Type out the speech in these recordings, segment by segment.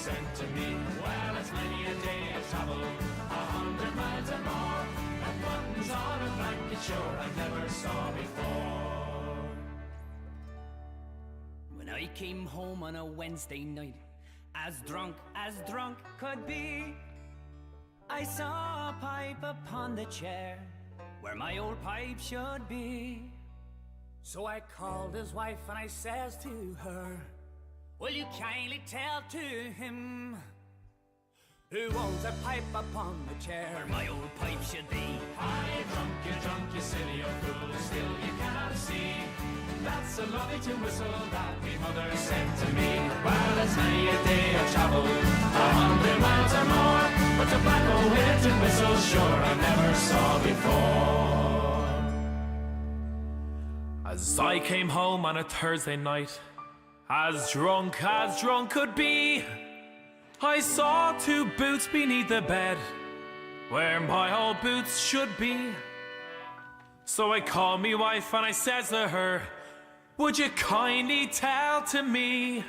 sent to me. Well, it's many a day of travel, 100 miles or more, and buttons on a blanket shore I never saw before. When I came home on a Wednesday night, as drunk could be, I saw a pipe upon the chair where my old pipe should be. So I called his wife and I says to her, will you kindly tell to him who owns a pipe upon the chair where my old pipe should be? Are you drunk, you silly old fool, still you cannot see. That's a lovely to whistle that me mother sent to me. Well, it's many a day of travel, 100 miles or more, but the black old winter whistle sure I never saw before. As I came home on a Thursday night, as drunk could be, I saw two boots beneath the bed where my old boots should be. So I called me wife and I says to her, would you kindly tell to me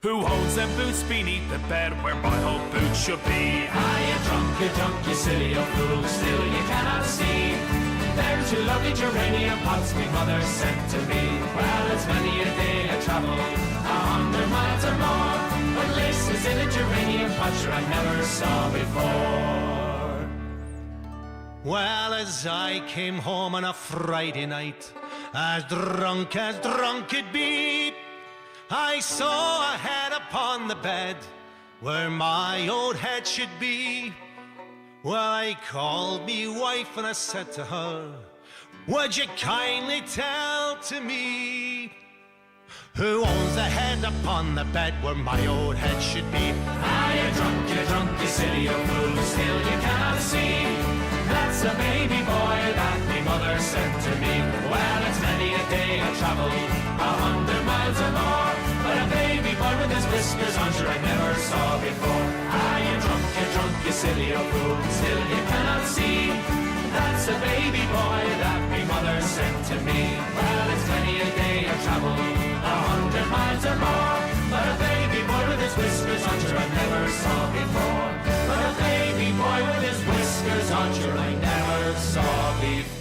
who owns them boots beneath the bed where my old boots should be? Are you drunk, you silly old fool, still you cannot see. There's two lovely geranium pots me mother sent to me. Well, it's many a day of travel, 100 miles or more, but laces in a geranium pot sure I never saw before. Well, as I came home on a Friday night, as drunk could be, I saw a head upon the bed where my old head should be. Well, I called me wife and I said to her, would you kindly tell to me who owns the head upon the bed where my old head should be? Are you drunk, you silly old fool, still you cannot see. That's a baby boy that me mother sent to me. Well, it's many a day of travel, 100 miles or more, but a baby boy with his whiskers on sure I never saw before. Are you drunk, you silly old fool, still you cannot see. That's a baby boy that me mother sent to me. Well, it's many a day of travel, 100 miles or more, but a baby boy with his whiskers on sure I never saw before. But a baby boy with his whiskers on sure I never saw before.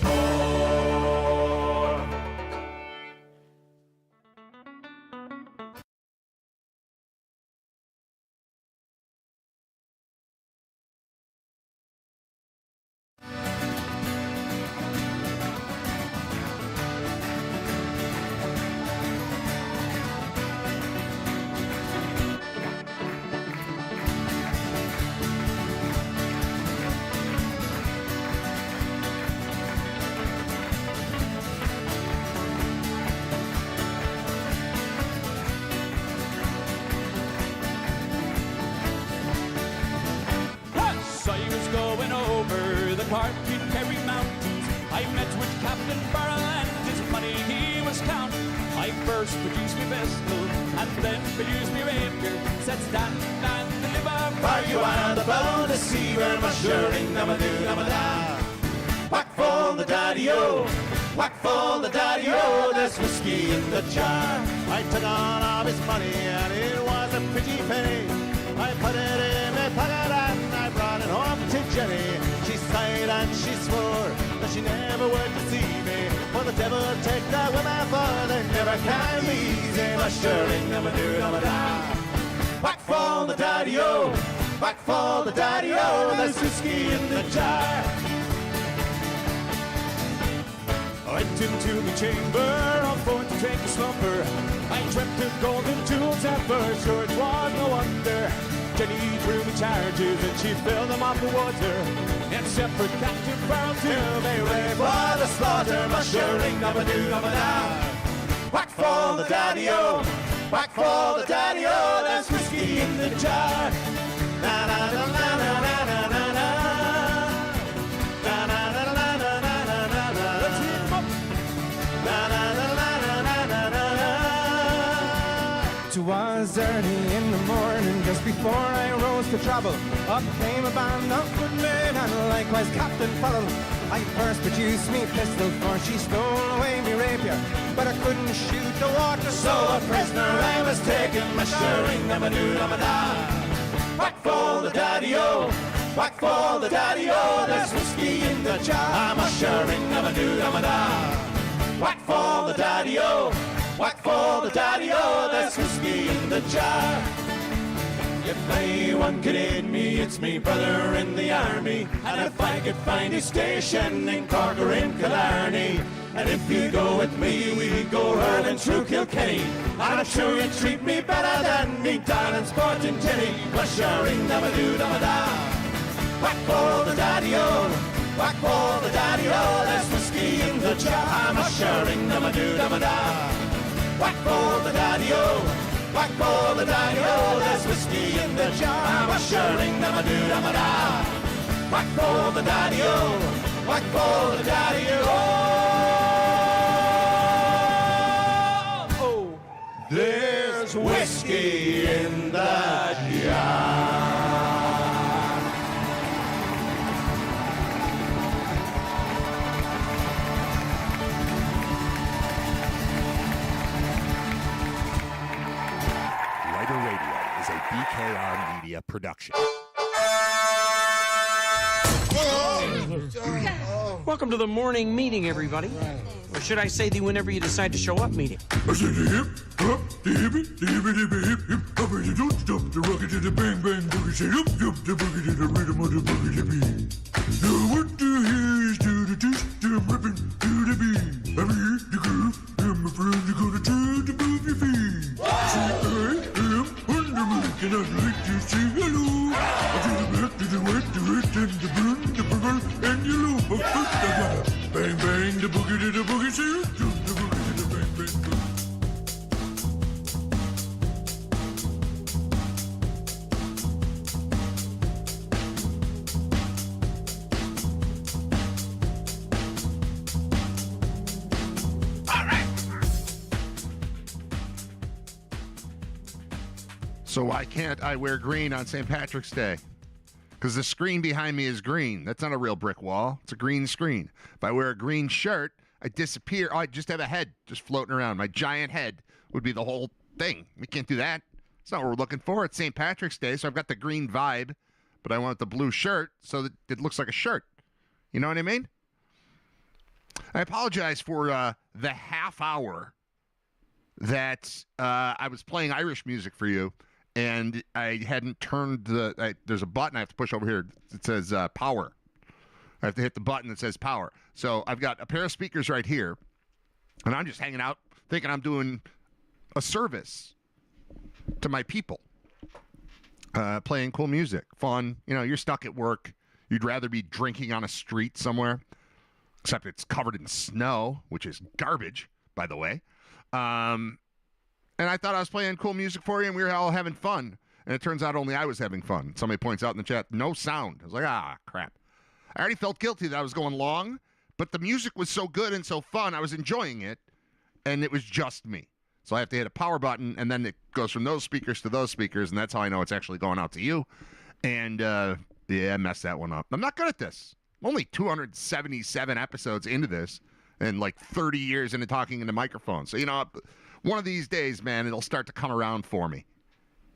Produce me pistol, and then produce me rapier. Said stand and deliver. Fire you on the bone to see where my shirring da-ba-da. Whack for the daddy-o, whack for the daddy-o. There's whiskey in the jar. I took on all his money and it was a pretty penny. I put it in my pocket and I brought it home to Jenny. She sighed and she swore that she never would deceive me. For the devil take that woman, for they never can be easy. My shirring da-ba-da. Whack for the daddy-o, whack for the daddy-o. There's whiskey in the jar. I went into the chamber, I'm going to take a slumber. I dreamt of golden jewels ever, sure it was no wonder. Jenny threw me charges and she filled them up with water. Except for Captain Farrell till they ready for the slaughter. My shirring da-ba-da. Whack for the daddy-o, whack for the daddy-o. There's whiskey in the jar. Na na na na na na na na na. Na na na na na na na na na. Let's hear 'em up. Na na na na na na na na. 'Twas early in the morning, just before I rose to travel. Up came a band of good men, and likewise Captain Farrell. I first produced me pistol, for she stole away me rapier, but I couldn't shoot the water, So a prisoner I was taken, mushering of a doo da. Whack for the daddy-o, whack for the daddy-o, there's whiskey in the jar. I'm mushering of a doo da. Whack for the daddy-o, whack for the daddy-o, there's whiskey in the jar. If anyone could aid me, it's me brother in the army. And if I could find a station in Cork or in Killarney, and if you go with me, we go hurling through Kilkenny. And I'm sure you'd treat me better than me darling sporting Jenny. Mushering da doo da. Whack for the daddy-o, whack for the daddy-o, there's whiskey in the jar. I'm mushering da doo da. Whack for the daddy-o, whack for the daddy-o, there's whiskey in the jar. I'm mushering da doo da. Whack for the daddy-o, whack for the daddy-o. There's whiskey in the jar. RITER Radio is a BKR Media production. Welcome to the morning meeting, everybody. Or should I say the whenever you decide to show up meeting? I said the hip, hop, the hippie, the hippie, the hip, hip, hop, and you don't stop the rocket to the bang, bang, boogie, say up, up, the boogie to the rhythm of the boogie to beat. Now what the hell is to the dish, I'm ripping to the beat. I'm here, the groove, and my friends are gonna try to move your feet. See, I am Wonderman, and I'd like to say hello. To the back, to the wet, the red, and the blue, the purple, and yellow. But first I gotta bang, bang, the boogie to the boogie, say up, the boogie to the bang, bang, boogie. So why can't I wear green on St. Patrick's Day? Because the screen behind me is green. That's not a real brick wall. It's a green screen. If I wear a green shirt, I disappear. Oh, I just have a head just floating around. My giant head would be the whole thing. We can't do that. That's not what we're looking for. It's St. Patrick's Day, so I've got the green vibe, but I want the blue shirt so that it looks like a shirt. You know what I mean? I apologize for the half hour that I was playing Irish music for you, and I hadn't turned there's a button I have to push over here. It says power. I have to hit the button that says power. So I've got a pair of speakers right here, and I'm just hanging out thinking I'm doing a service to my people. Playing cool music, fun. You know, you're stuck at work. You'd rather be drinking on a street somewhere, except it's covered in snow, which is garbage, by the way. And I thought I was playing cool music for you, and we were all having fun. And it turns out only I was having fun. Somebody points out in the chat, no sound. I was like, crap. I already felt guilty that I was going long, but the music was so good and so fun, I was enjoying it, and it was just me. So I have to hit a power button, and then it goes from those speakers to those speakers, and that's how I know it's actually going out to you. And, I messed that one up. I'm not good at this. I'm only 277 episodes into this, and like 30 years into talking into microphones. So, you know, one of these days, man, it'll start to come around for me.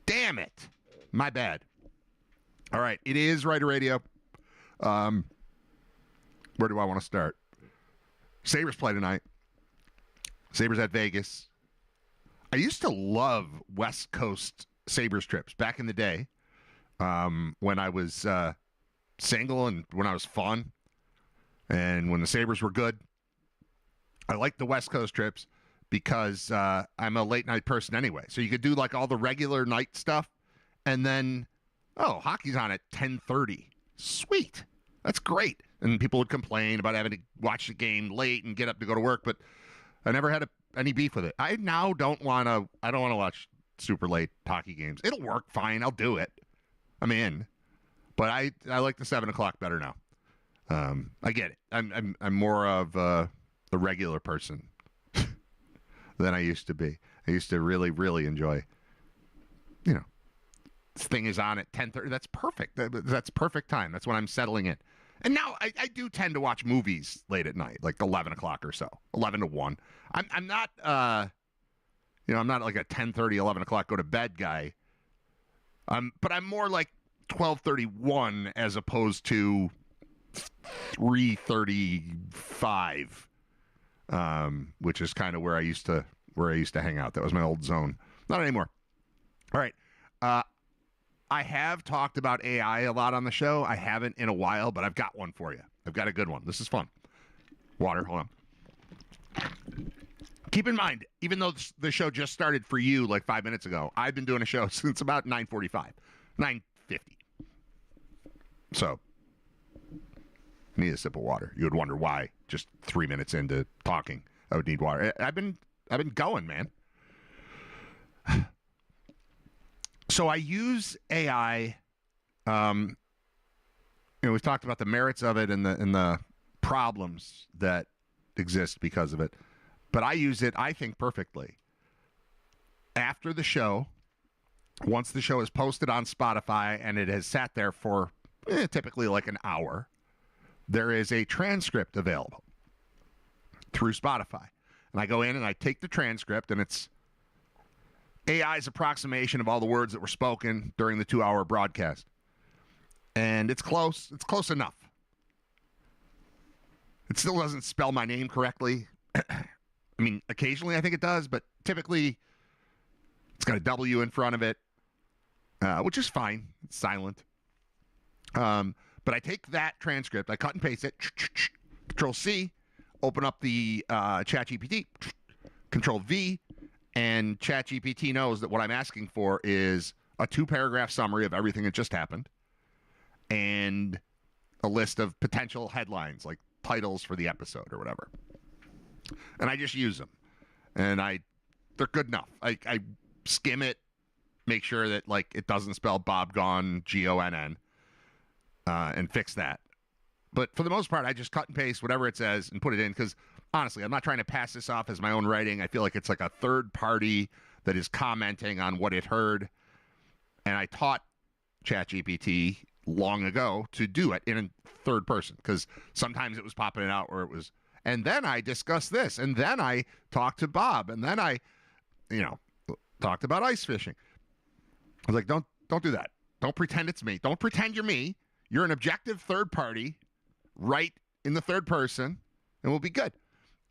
Damn it. My bad. All right. It is RITER Radio. Where do I want to start? Sabres play tonight. Sabres at Vegas. I used to love West Coast Sabres trips back in the day when I was single and when I was fun and when the Sabres were good. I liked the West Coast trips because I'm a late night person anyway. So you could do like all the regular night stuff and then, hockey's on at 10:30. Sweet. That's great. And people would complain about having to watch the game late and get up to go to work, but I never had any beef with it. I now don't want to watch super late hockey games. It'll work fine. I'll do it. I'm in. But I like the 7 o'clock better now. I get it. I'm more of the regular person than I used to be. I used to really, really enjoy, you know, this thing is on at 10:30. That's perfect. That's perfect time. That's when I'm settling in. And now I do tend to watch movies late at night, like 11 o'clock or so, 11 to 1. I'm not, I'm not like a 10:30, 11 o'clock go to bed guy. But I'm more like 12:31 as opposed to 3:35, which is kind of where I used to hang out. That was my old zone. Not anymore. All right. I have talked about AI a lot on the show. I haven't in a while, but I've got one for you. I've got a good one. This is fun. Water, hold on. Keep in mind, even though the show just started for you like 5 minutes ago, I've been doing a show since about 9:45, 9:50. So, I need a sip of water. You would wonder why, just 3 minutes into talking, I would need water. I've been going, man. So I use AI. We've talked about the merits of it and the problems that exist because of it. But I use it, I think, perfectly. After the show, once the show is posted on Spotify and it has sat there for typically like an hour, there is a transcript available through Spotify. And I go in and I take the transcript, and it's AI's approximation of all the words that were spoken during the 2-hour broadcast. And it's close. It's close enough. It still doesn't spell my name correctly. I mean, occasionally I think it does, but typically it's got a W in front of it, which is fine. It's silent. But I take that transcript, I cut and paste it, Control-C, open up the ChatGPT, Control-V, and ChatGPT knows that what I'm asking for is a 2-paragraph summary of everything that just happened and a list of potential headlines, like titles for the episode or whatever. And I just use them. And they're good enough. I skim it, make sure that like it doesn't spell Bob Gonn, Gonn, and fix that. But for the most part, I just cut and paste whatever it says and put it in because, honestly, I'm not trying to pass this off as my own writing. I feel like it's like a third party that is commenting on what it heard. And I taught ChatGPT long ago to do it in a third person because sometimes it was popping it out where it was, and then I discussed this, and then I talked to Bob, and then I, talked about ice fishing. I was like, don't do that. Don't pretend it's me. Don't pretend you're me. You're an objective third party. Write in the third person, and we'll be good.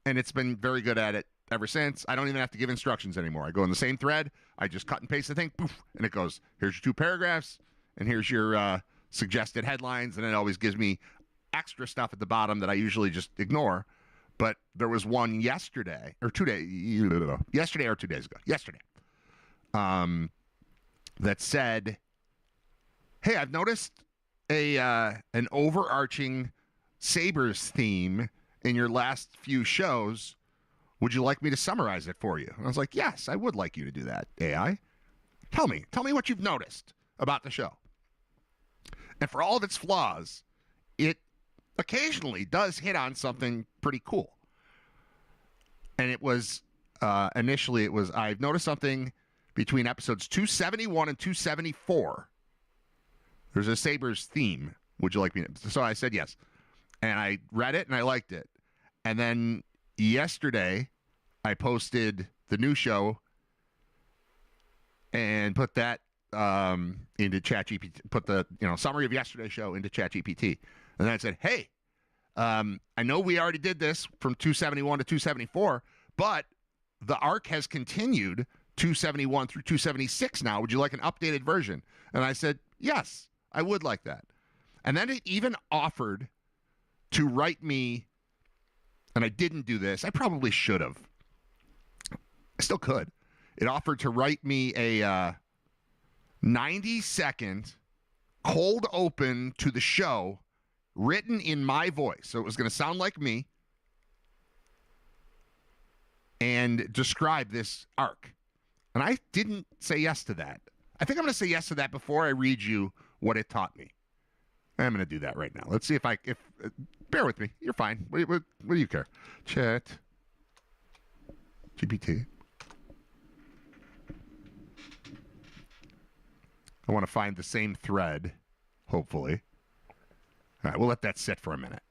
And it's been very good at it ever since. I don't even have to give instructions anymore. I go in the same thread. I just cut and paste the thing, poof, and it goes, here's your 2 paragraphs, and here's your suggested headlines, and it always gives me extra stuff at the bottom that I usually just ignore. But there was one yesterday, or 2 days, yesterday or 2 days ago, that said, hey, I've noticed an overarching Sabres theme in your last few shows. Would you like me to summarize it for you? And I was like, yes, I would like you to do that, AI. Tell me what you've noticed about the show. And for all of its flaws, it occasionally does hit on something pretty cool. And it was, initially it was, I've noticed something between episodes 271 and 274. There's a Sabres theme. Would you like me to? So I said yes. And I read it and I liked it. And then yesterday I posted the new show and put that into ChatGPT, put the summary of yesterday's show into ChatGPT. And then I said, hey, I know we already did this from 271 to 274, but the arc has continued 271 through 276 now. Would you like an updated version? And I said, yes, I would like that. And then it even offered to write me, and I didn't do this. I probably should have. I still could. It offered to write me a 90-second cold open to the show written in my voice. So it was going to sound like me and describe this arc. And I didn't say yes to that. I think I'm going to say yes to that before I read you what it taught me. I'm going to do that right now. Let's see if bear with me. You're fine. What do you care? Chat GPT. I want to find the same thread, hopefully. All right, we'll let that sit for a minute.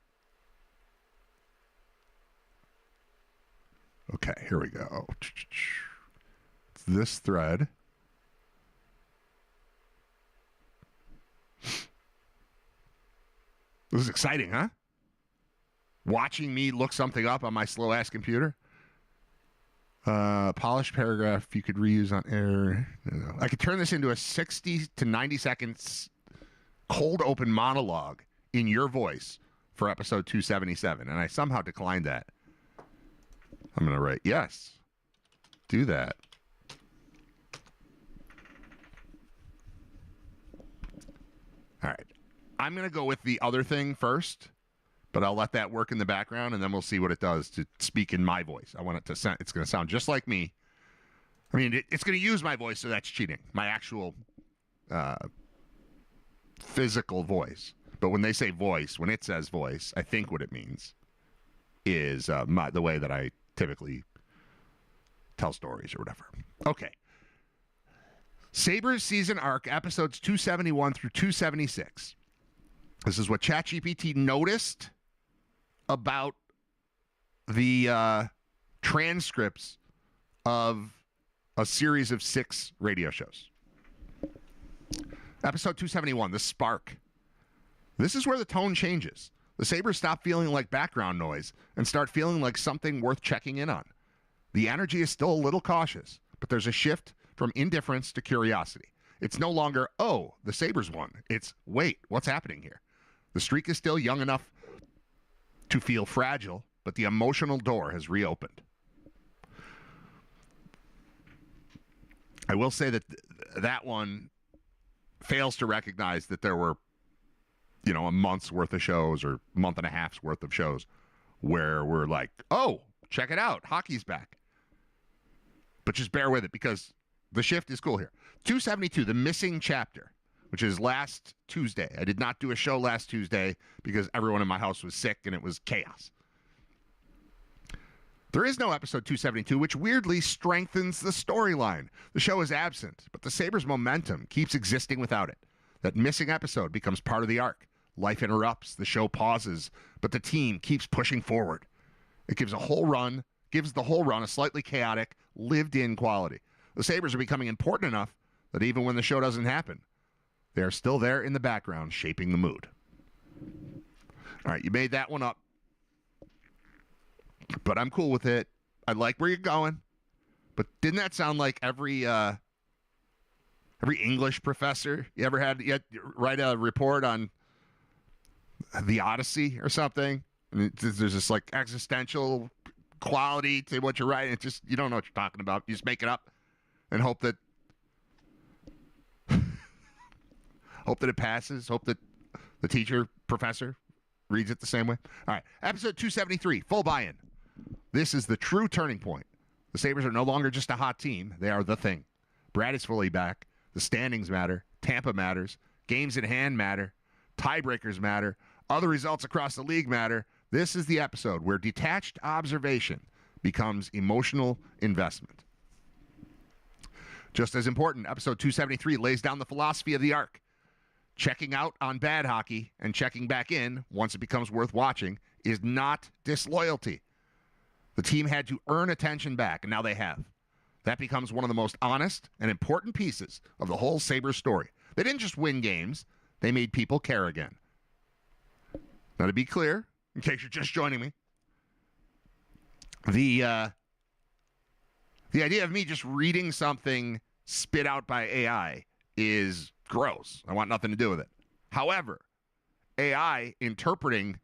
Okay, here we go. It's this thread. This is exciting, huh? Watching me look something up on my slow-ass computer. Polished paragraph you could reuse on air. No. I could turn this into a 60 to 90 seconds cold open monologue in your voice for episode 277, and I somehow declined that. I'm going to write, yes, do that. All right. I'm going to go with the other thing first, but I'll let that work in the background, and then we'll see what it does to speak in my voice. I want it to sound, it's going to sound just like me. I mean, it's going to use my voice, so that's cheating. My actual physical voice. But when they say voice, when it says voice, I think what it means is the way that I typically tell stories or whatever. Okay. Sabres season arc, episodes 271 through 276. This is what ChatGPT noticed about the transcripts of a series of 6 radio shows. Episode 271, The Spark. This is where the tone changes. The Sabres stop feeling like background noise and start feeling like something worth checking in on. The energy is still a little cautious, but there's a shift from indifference to curiosity. It's no longer, oh, the Sabres won. It's, wait, what's happening here? The streak is still young enough to feel fragile, but the emotional door has reopened. I will say that that one fails to recognize that there were, a month's worth of shows or month and a half's worth of shows where we're like, oh, check it out. Hockey's back. But just bear with it because the shift is cool here. 272, The Missing Chapter, which is last Tuesday. I did not do a show last Tuesday because everyone in my house was sick and it was chaos. There is no episode 272, which weirdly strengthens the storyline. The show is absent, but the Sabres' momentum keeps existing without it. That missing episode becomes part of the arc. Life interrupts, the show pauses, but the team keeps pushing forward. It gives the whole run a slightly chaotic, lived-in quality. The Sabres are becoming important enough that even when the show doesn't happen, they are still there in the background, shaping the mood. All right, you made that one up. But I'm cool with it. I like where you're going. But didn't that sound like every English professor you ever had write a report on the Odyssey or something? And there's this like existential quality to what you're writing. It's just, you don't know what you're talking about. You just make it up and hope that it passes. Hope that the teacher, professor reads it the same way. All right. Episode 273, full buy-in. This is the true turning point. The Sabres are no longer just a hot team. They are the thing. Brad is fully back. The standings matter. Tampa matters. Games in hand matter. Tiebreakers matter. Other results across the league matter. This is the episode where detached observation becomes emotional investment. Just as important, episode 273 lays down the philosophy of the arc. Checking out on bad hockey and checking back in once it becomes worth watching is not disloyalty. The team had to earn attention back, and now they have. That becomes one of the most honest and important pieces of the whole Sabres story. They didn't just win games. They made people care again. Now, to be clear, in case you're just joining me, the idea of me just reading something spit out by AI is gross. I want nothing to do with it. However, AI interpreting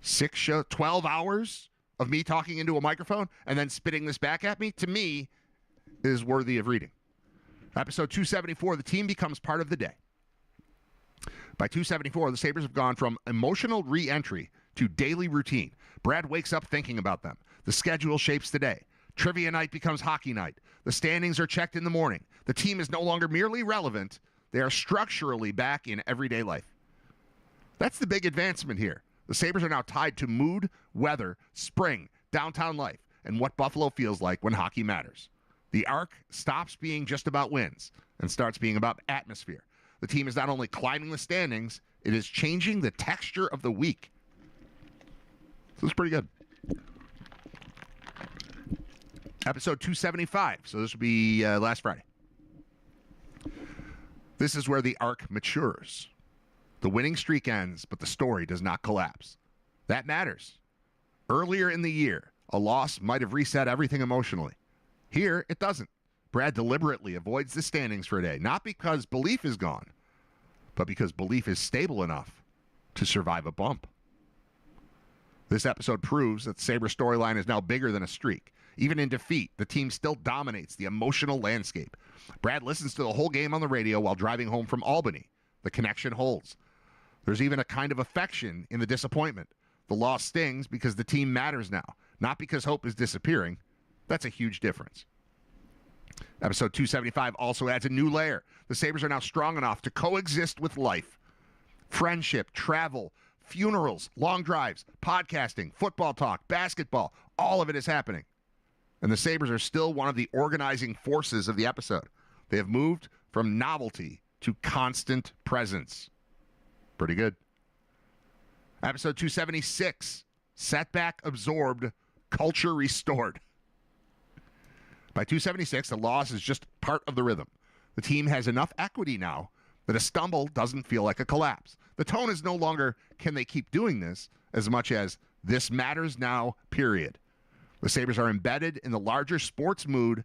12 hours of me talking into a microphone and then spitting this back at me, to me, is worthy of reading. Episode 274, the team becomes part of the day. By 274, the Sabres have gone from emotional re-entry to daily routine. Brad wakes up thinking about them. The schedule shapes the day. Trivia night becomes hockey night. The standings are checked in the morning. The team is no longer merely relevant. They are structurally back in everyday life. That's the big advancement here. The Sabres are now tied to mood, weather, spring, downtown life, and what Buffalo feels like when hockey matters. The arc stops being just about wins and starts being about atmosphere. The team is not only climbing the standings, it is changing the texture of the week. So it's pretty good. Episode 275. So this will be last Friday. This is where the arc matures. The winning streak ends, but the story does not collapse. That matters. Earlier in the year, a loss might have reset everything emotionally. Here, it doesn't. Brad deliberately avoids the standings for a day, not because belief is gone, but because belief is stable enough to survive a bump. This episode proves that the Sabre storyline is now bigger than a streak. Even in defeat, the team still dominates the emotional landscape. Brad listens to the whole game on the radio while driving home from Albany. The connection holds. There's even a kind of affection in the disappointment. The loss stings because the team matters now, not because hope is disappearing. That's a huge difference. Episode 275 also adds a new layer. The Sabres are now strong enough to coexist with life. Friendship, travel, funerals, long drives, podcasting, football talk, basketball, all of it is happening. And the Sabres are still one of the organizing forces of the episode. They have moved from novelty to constant presence. Pretty good. Episode 276, setback absorbed, culture restored. By 276, the loss is just part of the rhythm. The team has enough equity now that a stumble doesn't feel like a collapse. The tone is no longer, can they keep doing this, as much as this matters now, period. The Sabres are embedded in the larger sports mood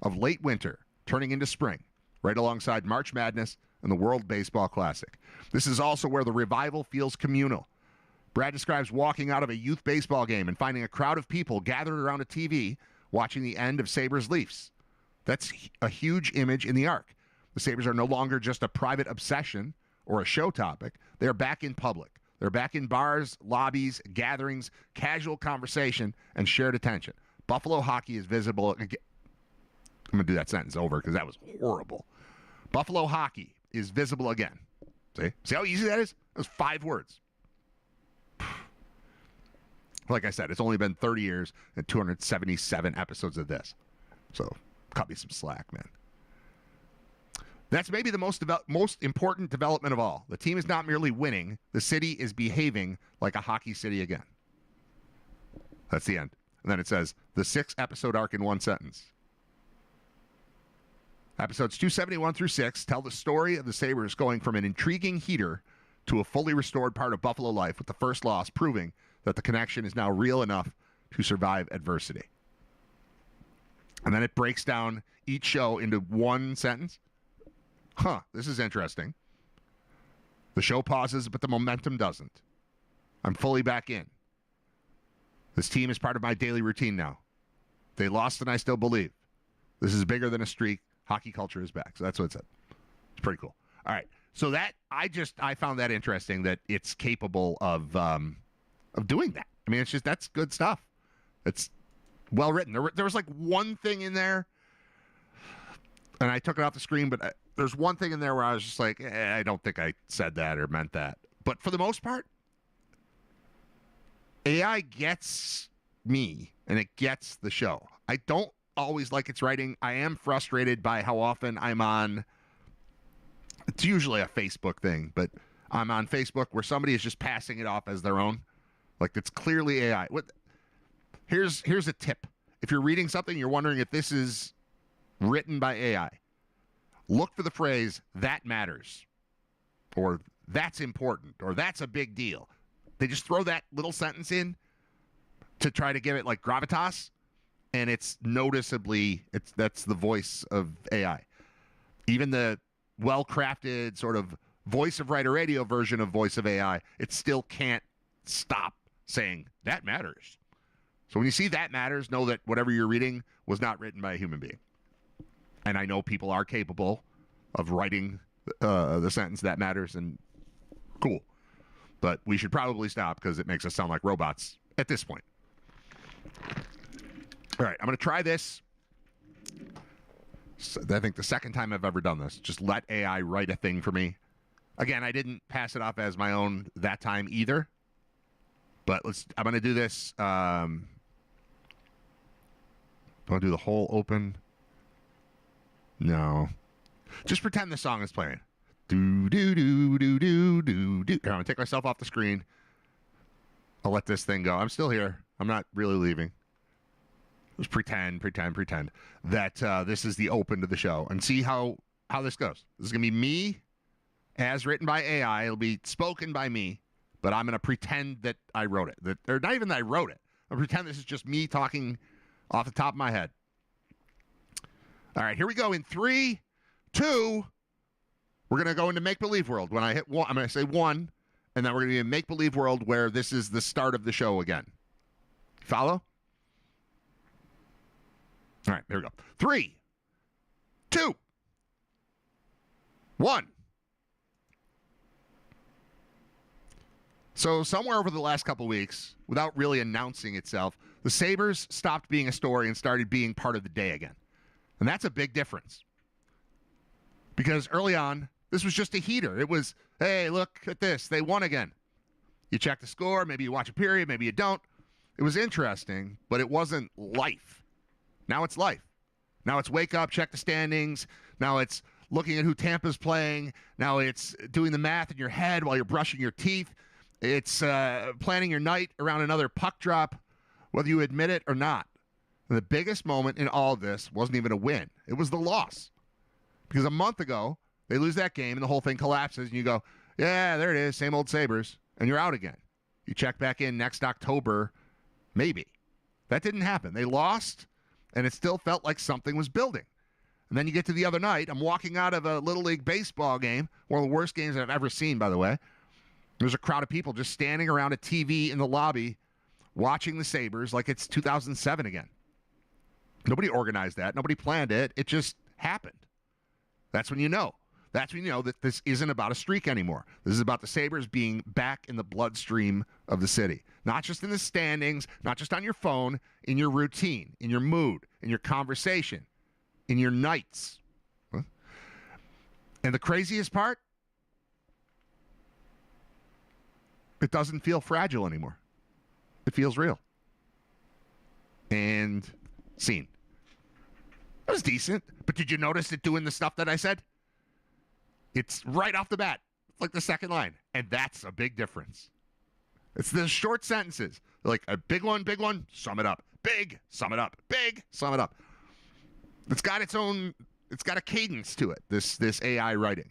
of late winter, turning into spring, right alongside March Madness and the World Baseball Classic. This is also where the revival feels communal. Brad describes walking out of a youth baseball game and finding a crowd of people gathered around a TV watching the end of Sabres Leafs. That's a huge image in the arc. The Sabres are no longer just a private obsession or a show topic. They are back in public. They're back in bars, lobbies, gatherings, casual conversation, and shared attention. Buffalo hockey is visible again. I'm going to do that sentence over because that was horrible. Buffalo hockey is visible again. See how easy that is? That was 5 words. Like I said, it's only been 30 years and 277 episodes of this. So cut me some slack, man. That's maybe the most important development of all. The team is not merely winning. The city is behaving like a hockey city again. That's the end. And then it says, the 6-episode arc in one sentence. Episodes 271 through 6 tell the story of the Sabres going from an intriguing heater to a fully restored part of Buffalo life, with the first loss proving that the connection is now real enough to survive adversity. And then it breaks down each show into one sentence. This is interesting. The show pauses, but the momentum doesn't. I'm fully back in. This team is part of my daily routine now. They lost, and I still believe. This is bigger than a streak. Hockey culture is back. So that's what it said. It's pretty cool. All right. So that I found that interesting that it's capable of doing that. I mean, that's good stuff. It's well written. There was like one thing in there, and I took it off the screen, but there's one thing in there where I was just like, I don't think I said that or meant that. But for the most part, AI gets me, and it gets the show. I don't always like its writing. I am frustrated by how often I'm on, it's usually a Facebook thing, but I'm on Facebook where somebody is just passing it off as their own. Like, it's clearly AI. Here's a tip. If you're reading something, you're wondering if this is written by AI. Look for the phrase, that matters, or that's important, or that's a big deal. They just throw that little sentence in to try to give it like gravitas, and it's noticeably, that's the voice of AI. Even the well-crafted sort of voice of RITER Radio version of voice of AI, it still can't stop saying, that matters. So when you see that matters, know that whatever you're reading was not written by a human being. And I know people are capable of writing the sentence that matters, and cool. But we should probably stop because it makes us sound like robots at this point. All right, I'm going to try this. I think the second time I've ever done this. Just let AI write a thing for me. Again, I didn't pass it off as my own that time either. But I'm going to do this. I'm going to do the whole open. No. Just pretend the song is playing. Do, do, do, do, do, do, do. Here, I'm going to take myself off the screen. I'll let this thing go. I'm still here. I'm not really leaving. Just pretend that this is the open to the show and see how this goes. This is going to be me as written by AI. It'll be spoken by me, but I'm going to pretend that I wrote it. Or not even that I wrote it. I'll pretend this is just me talking off the top of my head. All right, here we go. In 3, 2, we're going to go into make-believe world. When I hit 1, I'm going to say 1, and then we're going to be in make-believe world where this is the start of the show again. Follow? All right, there we go. 3, 2, 1. So somewhere over the last couple weeks, without really announcing itself, the Sabres stopped being a story and started being part of the day again. And that's a big difference. Because early on, this was just a heater. It was, hey, look at this. They won again. You check the score. Maybe you watch a period. Maybe you don't. It was interesting, but it wasn't life. Now it's life. Now it's wake up, check the standings. Now it's looking at who Tampa's playing. Now it's doing the math in your head while you're brushing your teeth. It's planning your night around another puck drop, whether you admit it or not. And the biggest moment in all of this wasn't even a win. It was the loss. Because a month ago, they lose that game and the whole thing collapses and you go, yeah, there it is, same old Sabres, and you're out again. You check back in next October, maybe. That didn't happen. They lost, and it still felt like something was building. And then you get to the other night. I'm walking out of a Little League baseball game, one of the worst games I've ever seen, by the way. There's a crowd of people just standing around a TV in the lobby watching the Sabres like it's 2007 again. Nobody organized that. Nobody planned it. It just happened. That's when you know. That's when you know that this isn't about a streak anymore. This is about the Sabres being back in the bloodstream of the city. Not just in the standings, not just on your phone, in your routine, in your mood, in your conversation, in your nights. Huh? And the craziest part, it doesn't feel fragile anymore. It feels real. And scene. It was decent, but did you notice it doing the stuff that I said? It's right off the bat. It's like the second line. And that's a big difference. It's the short sentences. Like a big one, sum it up. Big, sum it up. Big, sum it up. It's got its own, it's got a cadence to it, this AI writing.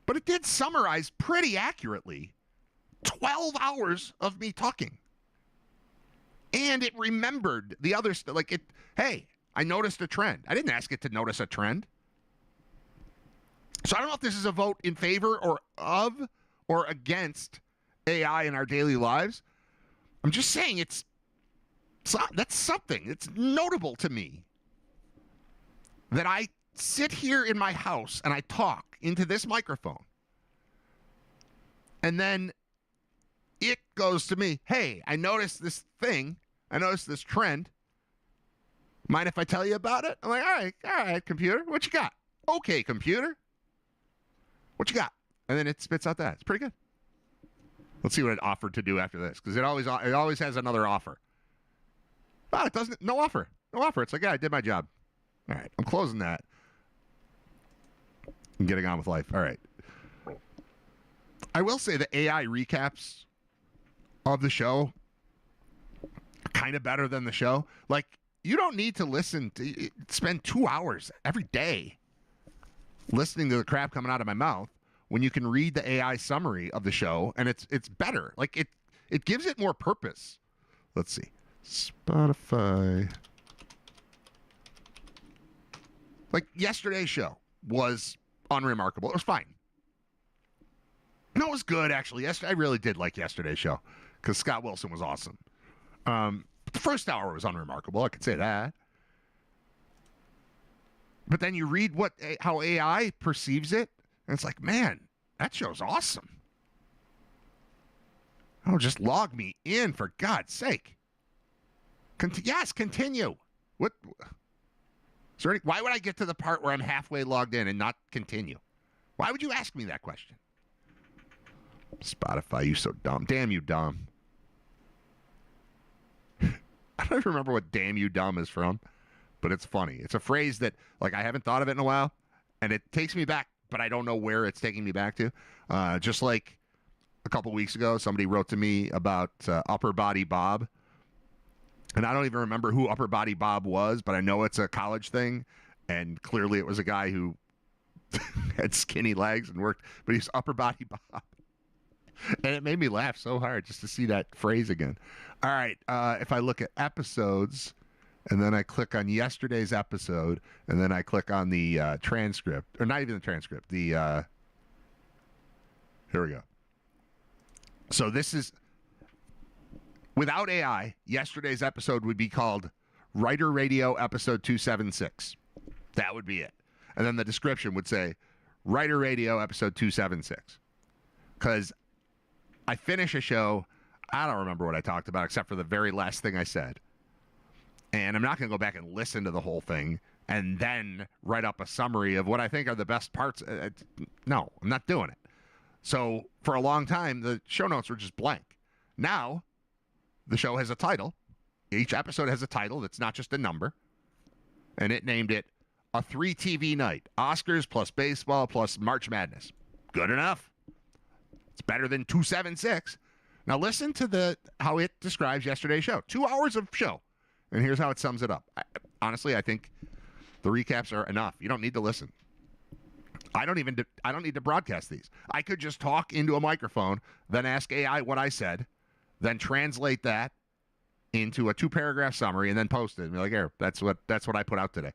But it did summarize pretty accurately 12 hours of me talking. And it remembered the other stuff. Like it, hey, I noticed a trend. I didn't ask it to notice a trend. So I don't know if this is a vote in favor or of or against AI in our daily lives. I'm just saying that's something. It's notable to me that I sit here in my house and I talk into this microphone. And then it goes to me, hey, I noticed this thing. I noticed this trend. Mind if I tell you about it? I'm like, all right, computer. What you got? Okay, computer. What you got? And then it spits out that. It's pretty good. Let's see what it offered to do after this, because it always has another offer. Oh, it doesn't. No offer. No offer. It's like, yeah, I did my job. All right, I'm closing that. I'm getting on with life. All right. I will say the AI recaps of the show are kind of better than the show. Like, you don't need to spend 2 hours every day listening to the crap coming out of my mouth when you can read the AI summary of the show, and it's better. Like, it gives it more purpose. Let's see. Spotify. Like, yesterday's show was unremarkable. It was fine. No, it was good, actually. I really did like yesterday's show because Scott Wilson was awesome. The first hour was unremarkable. I could say that. But then you read how AI perceives it, and it's like, man, that show's awesome. Oh, just log me in, for God's sake. Yes, continue. What? Why would I get to the part where I'm halfway logged in and not continue? Why would you ask me that question? Spotify, you so dumb. Damn you, dumb. I don't even remember what damn you, dumb is from, but it's funny. It's a phrase that, like, I haven't thought of it in a while, and it takes me back but I don't know where it's taking me back to. Just like a couple weeks ago, somebody wrote to me about Upper Body Bob. And I don't even remember who Upper Body Bob was, but I know it's a college thing. And clearly it was a guy who had skinny legs and worked, but he's Upper Body Bob. And it made me laugh so hard just to see that phrase again. All right, if I look at episodes, and then I click on yesterday's episode, and then I click on the transcript, or not even the transcript, here we go. So this is, without AI, yesterday's episode would be called RITER RADIO episode 276. That would be it. And then the description would say, RITER RADIO episode 276. Because I finish a show, I don't remember what I talked about except for the very last thing I said. And I'm not going to go back and listen to the whole thing and then write up a summary of what I think are the best parts. No, I'm not doing it. So for a long time, the show notes were just blank. Now, the show has a title. Each episode has a title that's not just a number. And it named it A 3 TV Night. Oscars plus baseball plus March Madness. Good enough. It's better than 276. Now listen to how it describes yesterday's show. 2 hours of show. And here's how it sums it up. Honestly, I think the recaps are enough. You don't need to listen. I don't need to broadcast these. I could just talk into a microphone, then ask AI what I said, then translate that into a 2-paragraph summary, and then post it. And be like, here, that's what I put out today.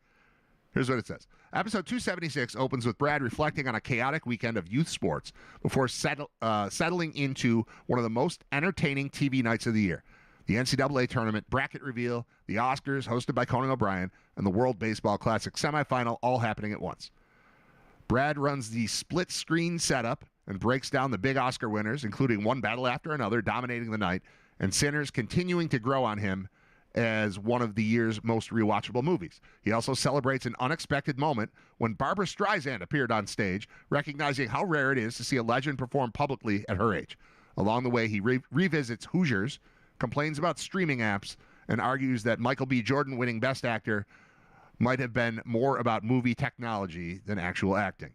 Here's what it says. Episode 276 opens with Brad reflecting on a chaotic weekend of youth sports before settling into one of the most entertaining TV nights of the year. The NCAA tournament, bracket reveal, the Oscars, hosted by Conan O'Brien, and the World Baseball Classic semifinal all happening at once. Brad runs the split-screen setup and breaks down the big Oscar winners, including one battle after another, dominating the night, and Sinners continuing to grow on him as one of the year's most rewatchable movies. He also celebrates an unexpected moment when Barbra Streisand appeared on stage, recognizing how rare it is to see a legend perform publicly at her age. Along the way, he revisits Hoosiers, complains about streaming apps, and argues that Michael B. Jordan winning Best Actor might have been more about movie technology than actual acting.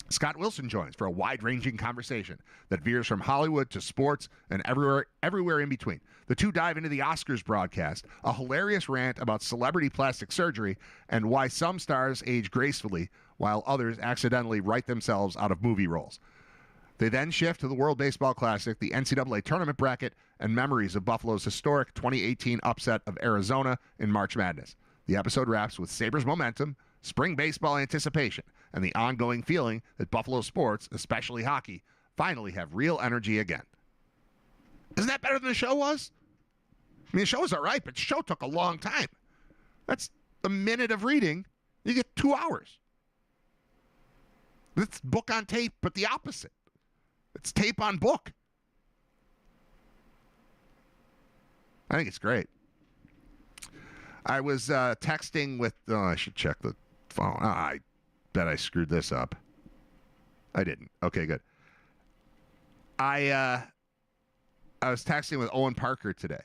Scott Wilson joins for a wide-ranging conversation that veers from Hollywood to sports and everywhere in between. The two dive into the Oscars broadcast, a hilarious rant about celebrity plastic surgery and why some stars age gracefully while others accidentally write themselves out of movie roles. They then shift to the World Baseball Classic, the NCAA tournament bracket, and memories of Buffalo's historic 2018 upset of Arizona in March Madness. The episode wraps with Sabres momentum, spring baseball anticipation, and the ongoing feeling that Buffalo sports, especially hockey, finally have real energy again. Isn't that better than the show was? I mean, the show was all right, but the show took a long time. That's a minute of reading. You get 2 hours. It's book on tape, but the opposite. It's tape on book. I think it's great. I was texting with... Oh, I should check the phone. Oh, I bet I screwed this up. I didn't. Okay, good. I was texting with Owen Parker today,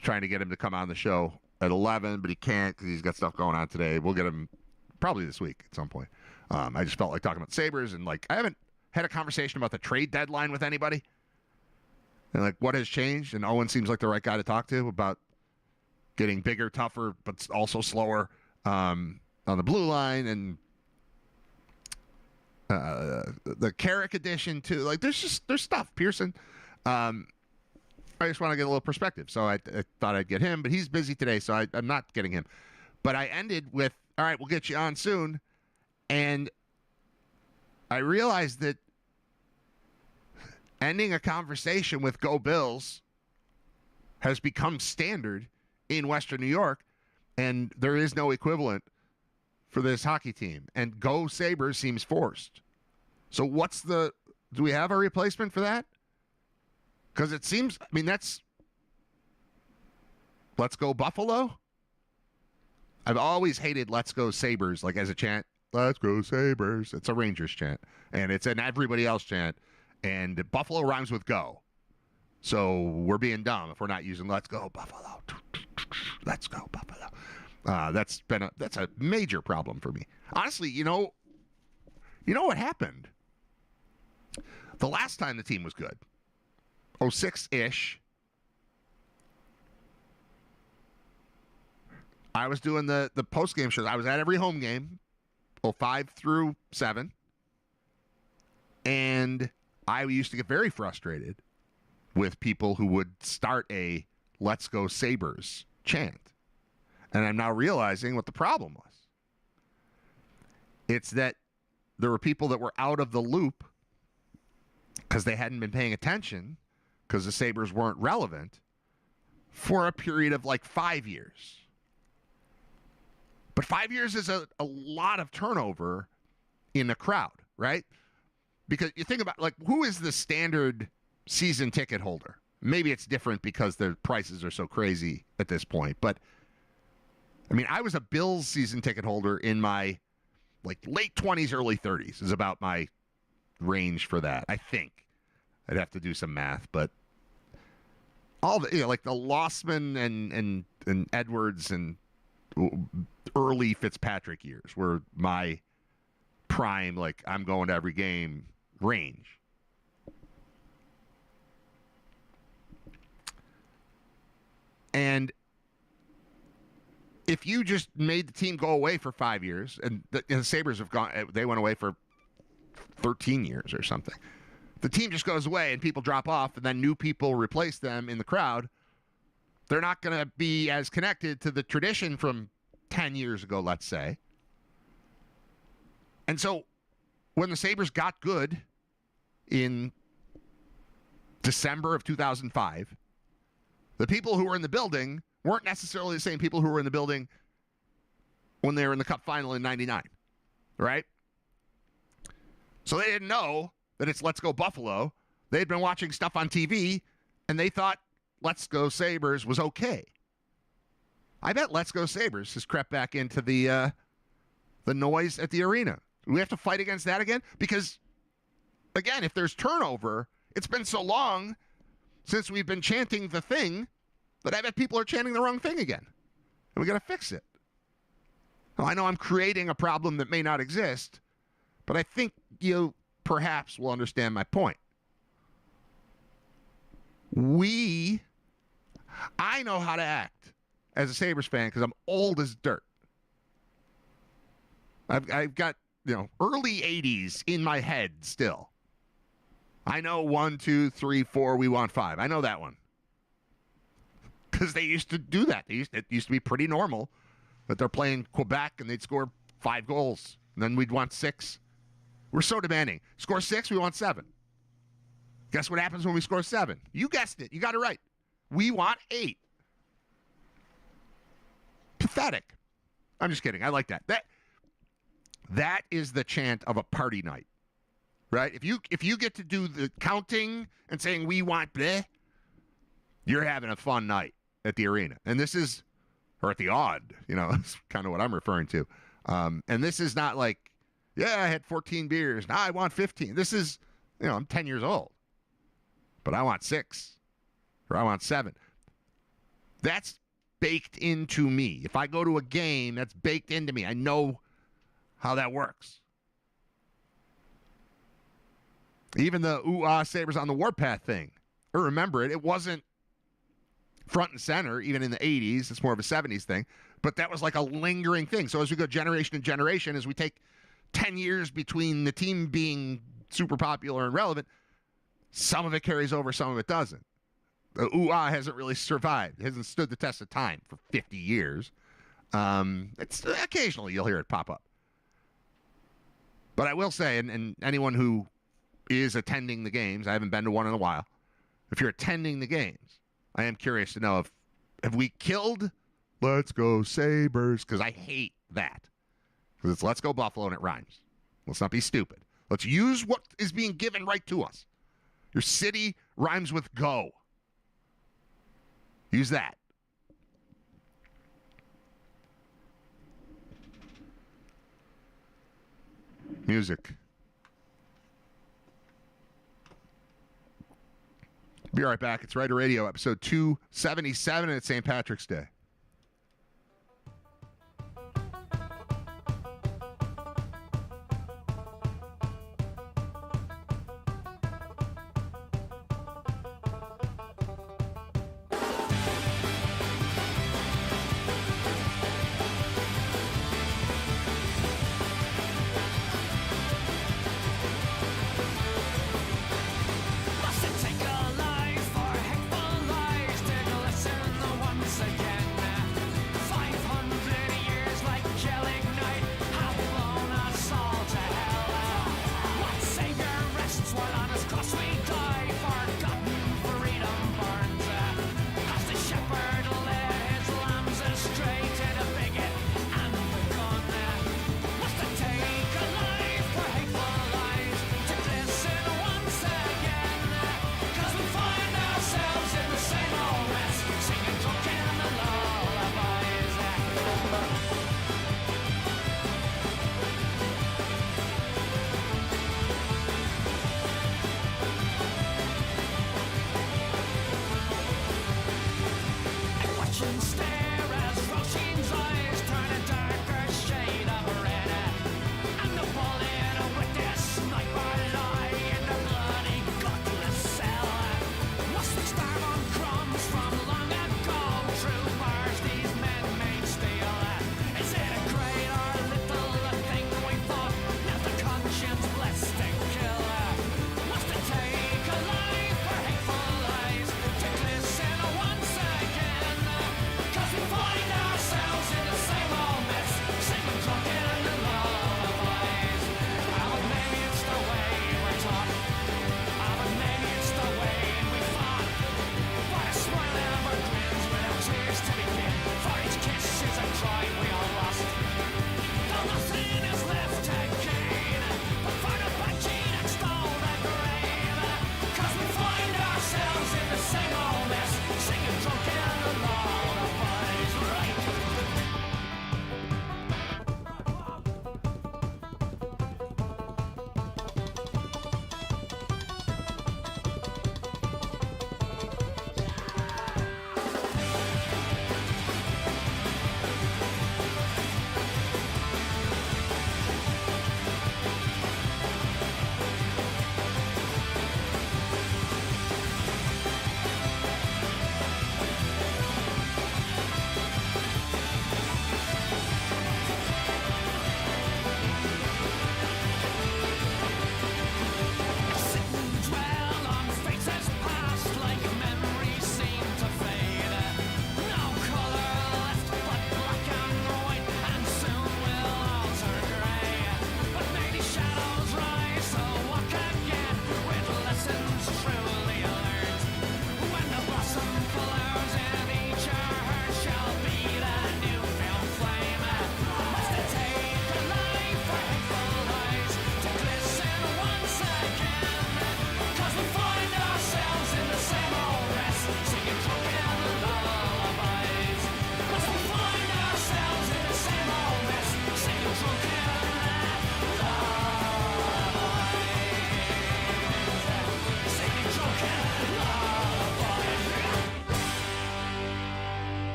trying to get him to come on the show at 11, but he can't because he's got stuff going on today. We'll get him probably this week at some point. I just felt like talking about Sabres, and I haven't had a conversation about the trade deadline with anybody. And what has changed? And Owen seems like the right guy to talk to about getting bigger, tougher, but also slower on the blue line, and the Carrick edition too. There's stuff. Pearson. I just want to get a little perspective, so I thought I'd get him, but he's busy today, so I'm not getting him. But I ended with, all right, we'll get you on soon, and I realized that ending a conversation with Go Bills has become standard in Western New York, and there is no equivalent for this hockey team. And Go Sabres seems forced. So do we have a replacement for that? Because it seems, that's Let's Go Buffalo. I've always hated Let's Go Sabres, as a chant. Let's go Sabres. It's a Rangers chant, and it's an everybody else chant, and Buffalo rhymes with go. So we're being dumb if we're not using Let's Go Buffalo. Let's go Buffalo. That's a major problem for me. Honestly, You know what happened? The last time the team was good, 06-ish, I was doing the post-game shows. I was at every home game, 05 through 7, and I used to get very frustrated with people who would start a "Let's Go Sabres" chant. And I'm now realizing what the problem was. It's that there were people that were out of the loop because they hadn't been paying attention because the Sabres weren't relevant for a period of like 5 years. But 5 years is a lot of turnover in the crowd, right? Because you think about, like, who is the standard season ticket holder? Maybe it's different because the prices are so crazy at this point. But, I mean, I was a Bills season ticket holder in my, like, late 20s, early 30s is about my range for that, I think. I'd have to do some math, but all the, you know, like the Lossman and Edwards and early Fitzpatrick years were my prime, like, I'm going to every game range. And if you just made the team go away for 5 years, and the Sabres have gone, they went away for 13 years or something. The team just goes away and people drop off, and then new people replace them in the crowd. They're not going to be as connected to the tradition from 10 years ago, let's say. And so when the Sabres got good in December of 2005, the people who were in the building weren't necessarily the same people who were in the building when they were in the Cup final in 99, right? So they didn't know that it's Let's Go Buffalo. They'd been watching stuff on TV, and they thought Let's Go Sabres was okay. I bet Let's Go Sabres has crept back into the noise at the arena. Do we have to fight against that again? Because, again, if there's turnover, it's been so long since we've been chanting the thing that I bet people are chanting the wrong thing again. And we got to fix it. Now, I know I'm creating a problem that may not exist, but I think you perhaps will understand my point. I know how to act as a Sabres fan because I'm old as dirt. I've got, early 80s in my head still. I know 1, 2, 3, 4, we want 5. I know that one. Because they used to do that. It used to be pretty normal that they're playing Quebec and they'd score 5 goals. And then we'd want 6. We're so demanding. Score 6, we want 7. Guess what happens when we score 7? You guessed it. You got it right. We want 8. Pathetic. I'm just kidding. I like that. That is the chant of a party night. Right? If you get to do the counting and saying we want bleh, you're having a fun night at the arena. And this is, or at the Odd, that's kind of what I'm referring to. And this is not like, yeah, I had 14 beers. Now I want 15. This is, I'm 10 years old. But I want 6. Or I want 7. That's baked into me. If I go to a game, that's baked into me. I know how that works. Even the ooh-ah Sabres on the warpath thing. I remember it. It wasn't front and center, even in the 80s. It's more of a 70s thing. But that was like a lingering thing. So as we go generation to generation, as we take 10 years between the team being super popular and relevant, some of it carries over, some of it doesn't. The ooh-ah hasn't really survived. It hasn't stood the test of time for 50 years. It's occasionally you'll hear it pop up. But I will say, and anyone who is attending the games, I haven't been to one in a while, if you're attending the games, I am curious to know have we killed Let's Go Sabres? Because I hate that. Because it's Let's Go Buffalo and it rhymes. Let's not be stupid. Let's use what is being given right to us. Your city rhymes with go. Use that. Music. Be right back. It's RITER Radio, episode 277, and it's St. Patrick's Day.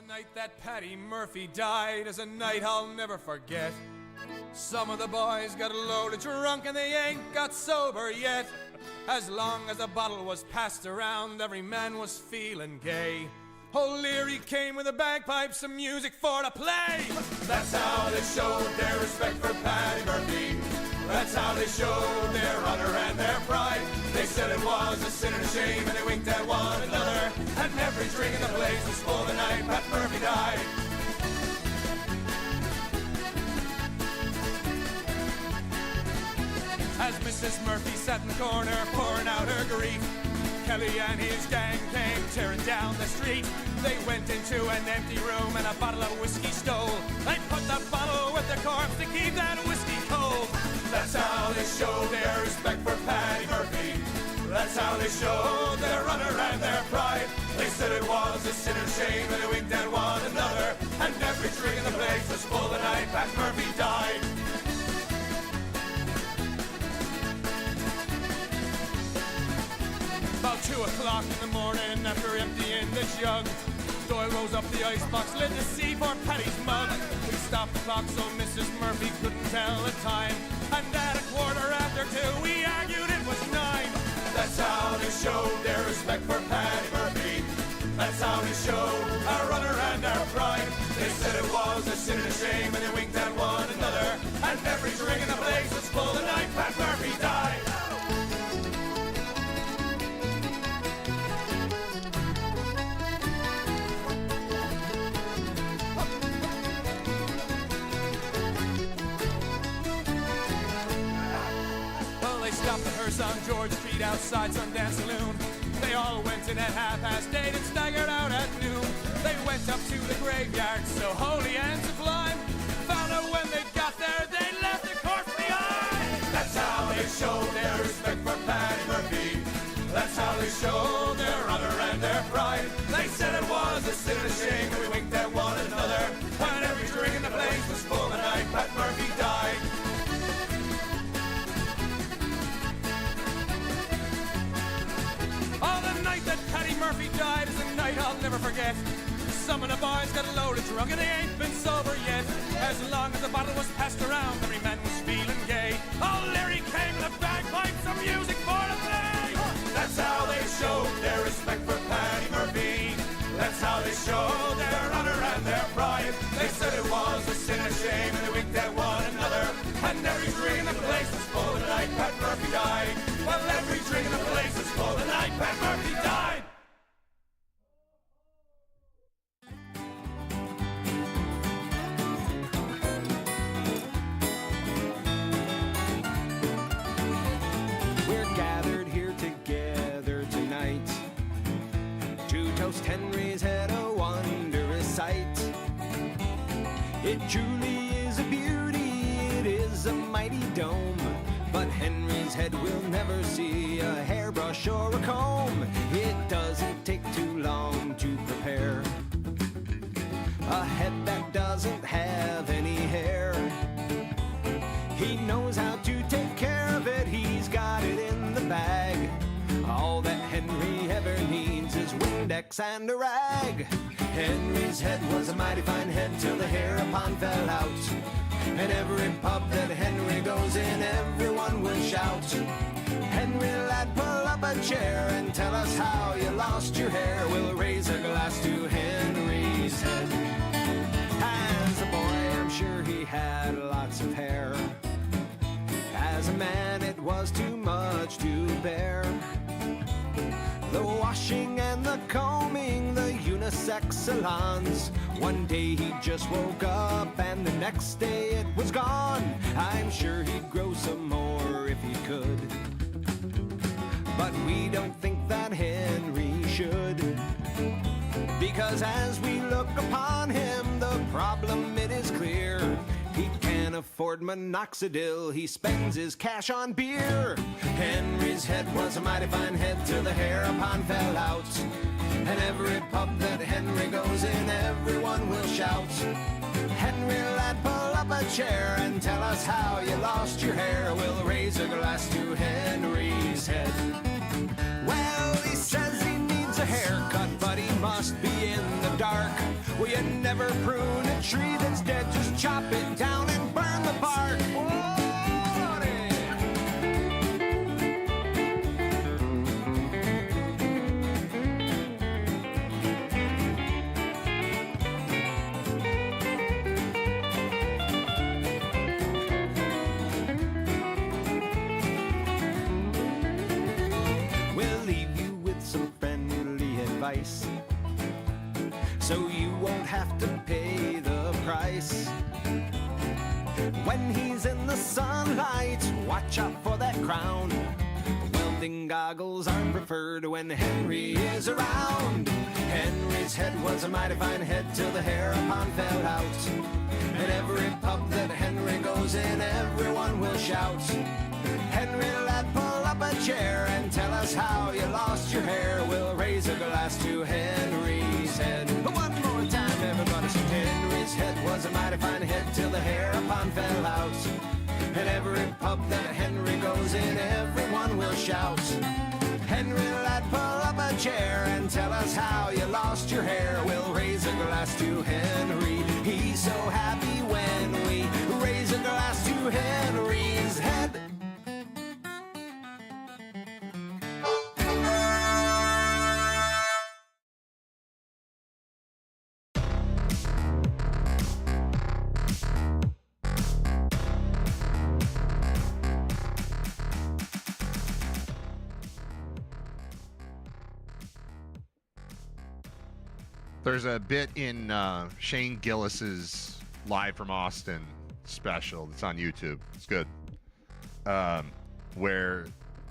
night that Paddy Murphy died is a night I'll never forget. Some of the boys got loaded drunk and they ain't got sober yet. As long as a bottle was passed around, every man was feeling gay. O'Leary came with the bagpipes and music for to play. That's how they showed their respect for Paddy Murphy. That's how they showed their honor and their pride. They said it was a sin and a shame, and they winked at one another. And every drink in the place was full the night Pat Murphy died. As Mrs. Murphy sat in the corner pouring out her grief, Kelly and his gang came tearing down the street. They went into an empty room and a bottle of whiskey stole. They put the bottle with the corpse to keep that whiskey cold. That's how they showed their respect for Paddy Murphy. That's how they showed their honor and their pride. They said it was a sin and shame, and they winked at one another. And every drink in the place was full the night Pat Murphy died. About 2 o'clock in the morning, after emptying the jug, Doyle rose up the icebox lid to see for Paddy's mug. We stopped the clock so Mrs. Murphy couldn't tell the time, and at 2:15 we argued it was 9. That's how they showed their respect for Paddy Murphy. That's how they showed our honor and our pride. They said it was a sin and a shame, and they winked at one another. And every drink in the place was full the night Pat Murphy died. Stopped the hearse on George Street outside Sundance Saloon. They all went in at 8:30 and staggered out at noon. They went up to the graveyard so holy and sublime. Found out when they got there they left the corpse behind. That's how they showed their respect for Paddy Murphy. That's how they showed their honor and their pride. They said it was a sin and a shame, and we winked at one another. When every drink in the place was full the night Pat Murphy died. Oh, the night that Paddy Murphy died is a night I'll never forget. Some of the boys got loaded drunk and they ain't been sober yet. As long as the bottle was passed around, every man was feeling gay. O'Leary came with a bagpipe, some music for to play. That's how they showed their respect for Paddy Murphy. That's how they showed their honor and their pride. They said it was a sin and a shame, and they winked at one another. And every drink in the place was full the night Pat Murphy died. Well, every drink in the place was full the night Pat Murphy died. We're gathered here together tonight to toast Henry's head, a wondrous sight. It truly is a beauty, it is a mighty dome, but Henry's head will never see a hairbrush or a comb. It doesn't take too long to prepare a head that doesn't have any hair. He knows how to take care of it, he's got it in the bag. All that Henry ever needs is Windex and a rag. Henry's head was a mighty fine head till the hair upon fell out. And every pub that Henry goes in, everyone will shout, Henry lad, pull up a chair and tell us how you lost your hair. We'll raise a glass to Henry's head. As a boy, I'm sure he had lots of hair. As a man, it was too much to bear. The washing and the combing, the unisex salons. One day he just woke up and the next day it was gone. I'm sure he'd grow some more if he could, but we don't think that Henry should. Because as we look upon him, the problem it is clear. He can't afford minoxidil, he spends his cash on beer. Henry's head was a mighty fine head till the hair upon fell out. And every pub that Henry goes in, everyone will shout, Henry lad, pull up a chair and tell us how you lost your hair. We'll raise a glass to Henry's head. Well, he says he needs a haircut, but he must be in the dark. Well, you never prune a tree that's dead, just chop it down and burn the bark. We'll leave you with some friendly advice, so you won't have to pay the price. When he's in the sunlight, watch out for that crown. Welding goggles are preferred when Henry is around. Henry's head was a mighty fine head till the hair upon fell out. And every pub that Henry goes in, everyone will shout, Henry, lad, pull up a chair and tell us how you lost your hair. We'll raise a glass to Henry's head. One more time, everybody sing. Henry's head was a mighty fine head till the hair upon fell out. And every pub that Henry goes in, everyone will shout, Henry, lad, pull up a chair and tell us how you lost your hair. We'll raise a glass to Henry. He's so happy when we raise a glass to Henry's head. There's a bit in Shane Gillis's Live from Austin special that's on YouTube. It's good. Where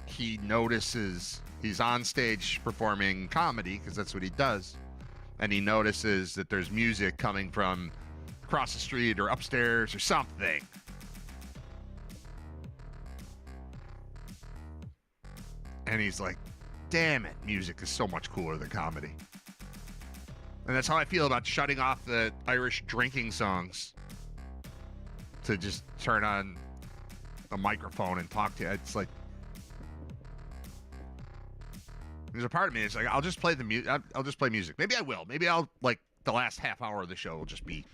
he notices he's on stage performing comedy, because that's what he does, and he notices that there's music coming from across the street or upstairs or something. And he's like, damn it, music is so much cooler than comedy. And that's how I feel about shutting off the Irish drinking songs to just turn on a microphone and talk to you. It's like, there's a part of me that's like, I'll just play the music. I'll just play music. Maybe I will. Maybe I'll, like, the last half hour of the show will just be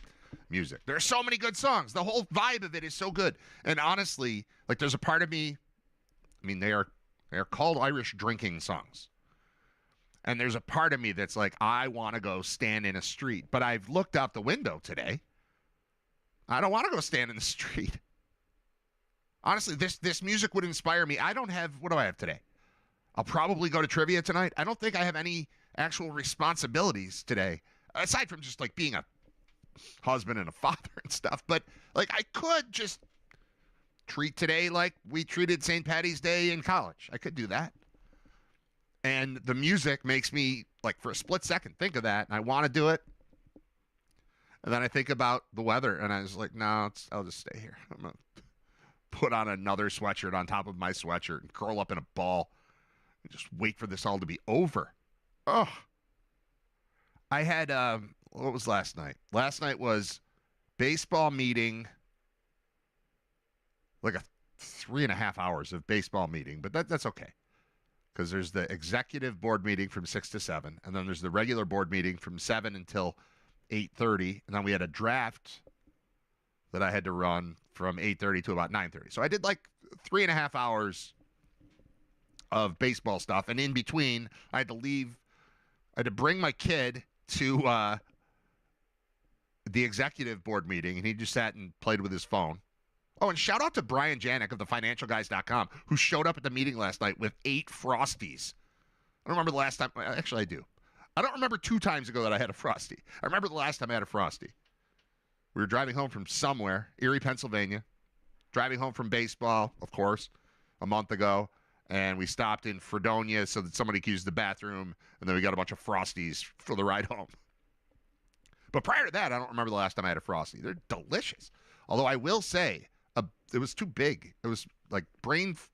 music. There are so many good songs. The whole vibe of it is so good. And honestly, like, there's a part of me, I mean, they are called Irish drinking songs. And there's a part of me that's like, I want to go stand in a street. But I've looked out the window today. I don't want to go stand in the street. Honestly, this music would inspire me. I don't have, what do I have today? I'll probably go to trivia tonight. I don't think I have any actual responsibilities today, aside from just like being a husband and a father and stuff. But like, I could just treat today like we treated St. Patty's Day in college. I could do that. And the music makes me, like, for a split second, think of that, and I want to do it. And then I think about the weather, and I was like, no, I'll just stay here. I'm going to put on another sweatshirt on top of my sweatshirt and curl up in a ball and just wait for this all to be over. Oh. I had, what was last night? Last night was baseball meeting, like a 3.5 hours of baseball meeting, but that's okay. Because there's the executive board meeting from 6 to 7, and then there's the regular board meeting from 7 until 8:30, and then we had a draft that I had to run from 8:30 to about 9:30. So I did like 3.5 hours of baseball stuff, and in between, I had to leave. I had to bring my kid to the executive board meeting, and he just sat and played with his phone. Oh, and shout out to Brian Janik of thefinancialguys.com, who showed up at the meeting last night with 8 Frosties. I don't remember the last time. Actually, I do. I don't remember 2 times ago that I had a Frosty. I remember the last time I had a Frosty. We were driving home from somewhere, Erie, Pennsylvania, driving home from baseball, of course, a month ago, and we stopped in Fredonia so that somebody could use the bathroom, and then we got a bunch of Frosties for the ride home. But prior to that, I don't remember the last time I had a Frosty. They're delicious. Although I will say, it was too big. It was like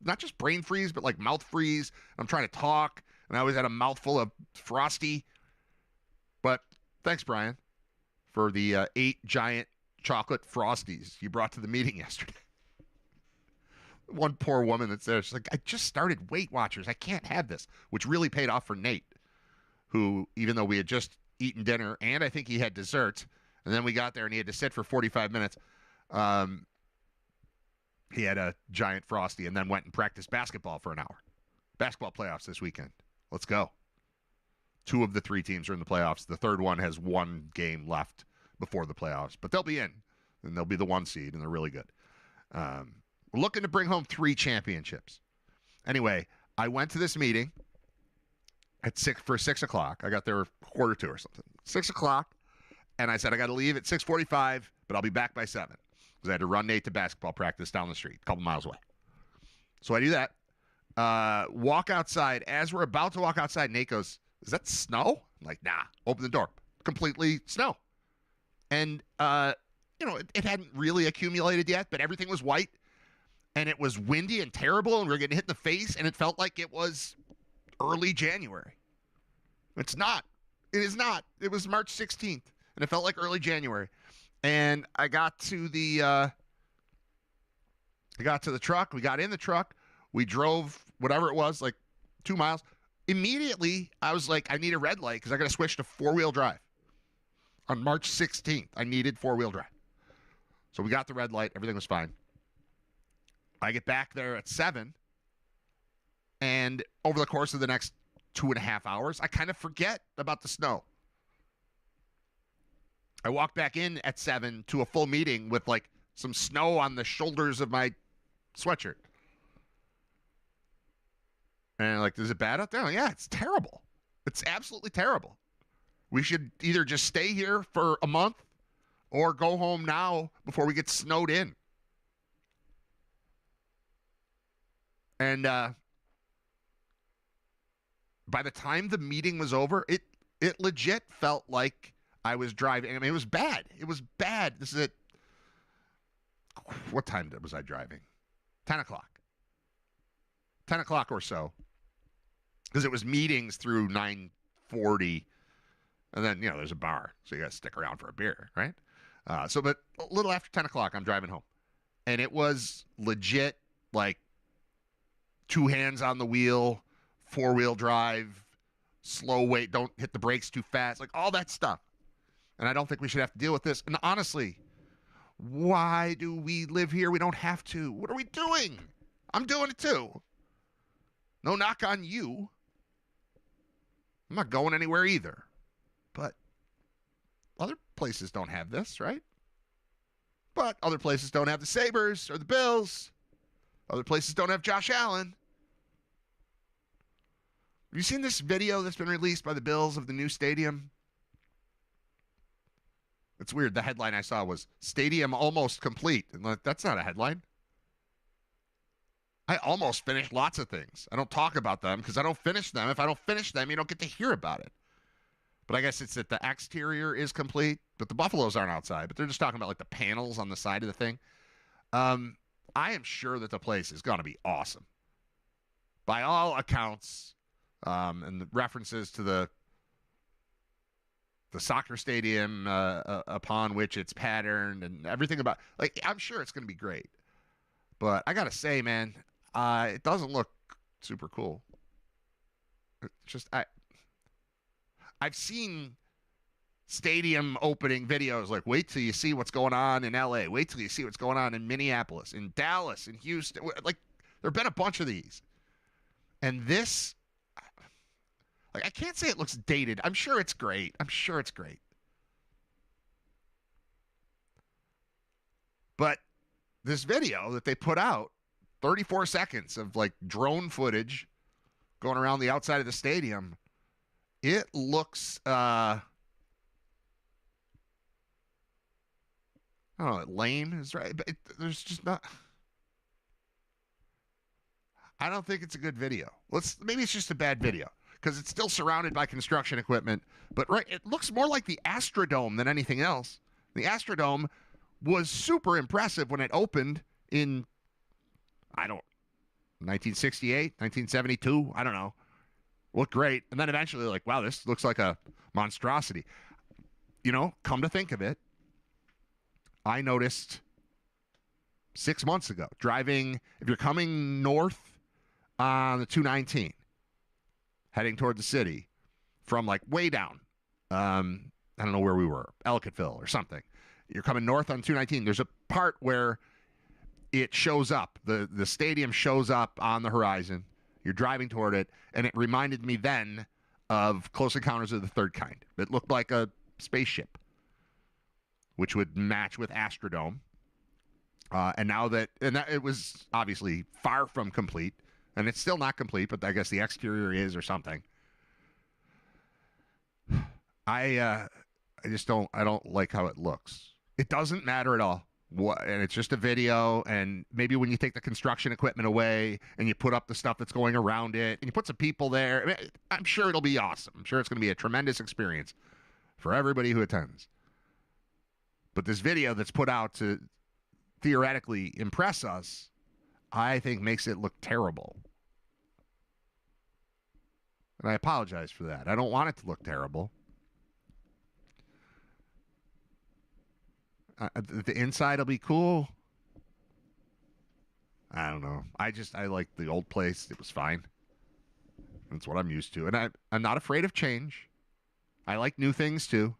not just brain freeze, but like mouth freeze. I'm trying to talk, and I always had a mouthful of Frosty. But thanks, Brian, for the 8 giant chocolate Frosties you brought to the meeting yesterday. One poor woman that's there, she's like, I just started Weight Watchers. I can't have this, which really paid off for Nate, who, even though we had just eaten dinner and I think he had dessert, And then we got there, and he had to sit for 45 minutes. He had a giant Frosty and then went and practiced basketball for an hour. Basketball playoffs this weekend. Let's go. 2 of the 3 teams are in the playoffs. The third one has 1 game left before the playoffs. But they'll be in, and they'll be the 1 seed, and they're really good. We're looking to bring home 3 championships. Anyway, I went to this meeting at 6 o'clock. I got there 1:45 or something. 6 o'clock, and I said I got to leave at 6:45, but I'll be back by 7. Because I had to run Nate to basketball practice down the street, a couple miles away. So I do that. Walk outside. As we're about to walk outside, Nate goes, "Is that snow?" I'm like, "Nah." Open the door. Completely snow. And, it hadn't really accumulated yet, but everything was white. And it was windy and terrible, and we were getting hit in the face, and it felt like it was early January. It's not. It is not. It was March 16th, and it felt like early January. And I got to the truck. We got in the truck. We drove whatever it was, like 2 miles. Immediately, I was like, I need a red light because I got to switch to 4-wheel drive. On March 16th, I needed 4-wheel drive. So we got the red light. Everything was fine. I get back there at 7. And over the course of the next 2.5 hours, I kind of forget about the snow. I walked back in at 7 to a full meeting with like some snow on the shoulders of my sweatshirt. And like, is it bad out there? Like, yeah, it's terrible. It's absolutely terrible. We should either just stay here for a month or go home now before we get snowed in. And by the time the meeting was over, it legit felt like I was driving. I mean, it was bad. It was bad. This is it. What time was I driving? 10 o'clock. 10 o'clock or so. Because it was meetings through 9:40. And then, there's a bar. So you got to stick around for a beer, right? But a little after 10 o'clock, I'm driving home. And it was legit, like, 2 hands on the wheel, 4-wheel drive, slow weight, don't hit the brakes too fast, like all that stuff. And I don't think we should have to deal with this. And honestly, why do we live here? We don't have to. What are we doing? I'm doing it too. No knock on you. I'm not going anywhere either. But other places don't have this, right? But other places don't have the Sabres or the Bills. Other places don't have Josh Allen. Have you seen this video that's been released by the Bills of the new stadium? It's weird. The headline I saw was "Stadium Almost Complete." And like, that's not a headline. I almost finished lots of things. I don't talk about them because I don't finish them. If I don't finish them, you don't get to hear about it. But I guess it's that the exterior is complete, but the Buffaloes aren't outside. But they're just talking about like the panels on the side of the thing. I am sure that the place is going to be awesome. By all accounts, and the references to the soccer stadium upon which it's patterned and everything about, like, I'm sure it's going to be great. But I got to say, man, it doesn't look super cool. It's just, I've seen stadium opening videos like, wait till you see what's going on in LA. Wait till you see what's going on in Minneapolis, in Dallas, in Houston. Like, there have been a bunch of these. And this, like, I can't say it looks dated. I'm sure it's great. But this video that they put out, 34 seconds of, like, drone footage going around the outside of the stadium, it looks, I don't know, lame is right, but there's just not. I don't think it's a good video. Maybe it's just a bad video because it's still surrounded by construction equipment. But it looks more like the Astrodome than anything else. The Astrodome was super impressive when it opened in, 1968, 1972, I don't know. Looked great. And then eventually, like, wow, this looks like a monstrosity. Come to think of it, I noticed 6 months ago, driving, if you're coming north on the 219, heading toward the city from, like, way down, I don't know where we were, Ellicottville or something. You're coming north on 219. There's a part where it shows up. The stadium shows up on the horizon. You're driving toward it, and it reminded me then of Close Encounters of the Third Kind. It looked like a spaceship, which would match with Astrodome. And that it was obviously far from complete, and it's still not complete, but I guess the exterior is or something. I don't like how it looks. It doesn't matter at all. And it's just a video, and maybe when you take the construction equipment away and you put up the stuff that's going around it and you put some people there, I mean, I'm sure it'll be awesome. I'm sure it's going to be a tremendous experience for everybody who attends. But this video that's put out to theoretically impress us, I think makes it look terrible. And I apologize for that. I don't want it to look terrible. The inside will be cool. I don't know. I like the old place. It was fine. That's what I'm used to. And I'm not afraid of change. I like new things too.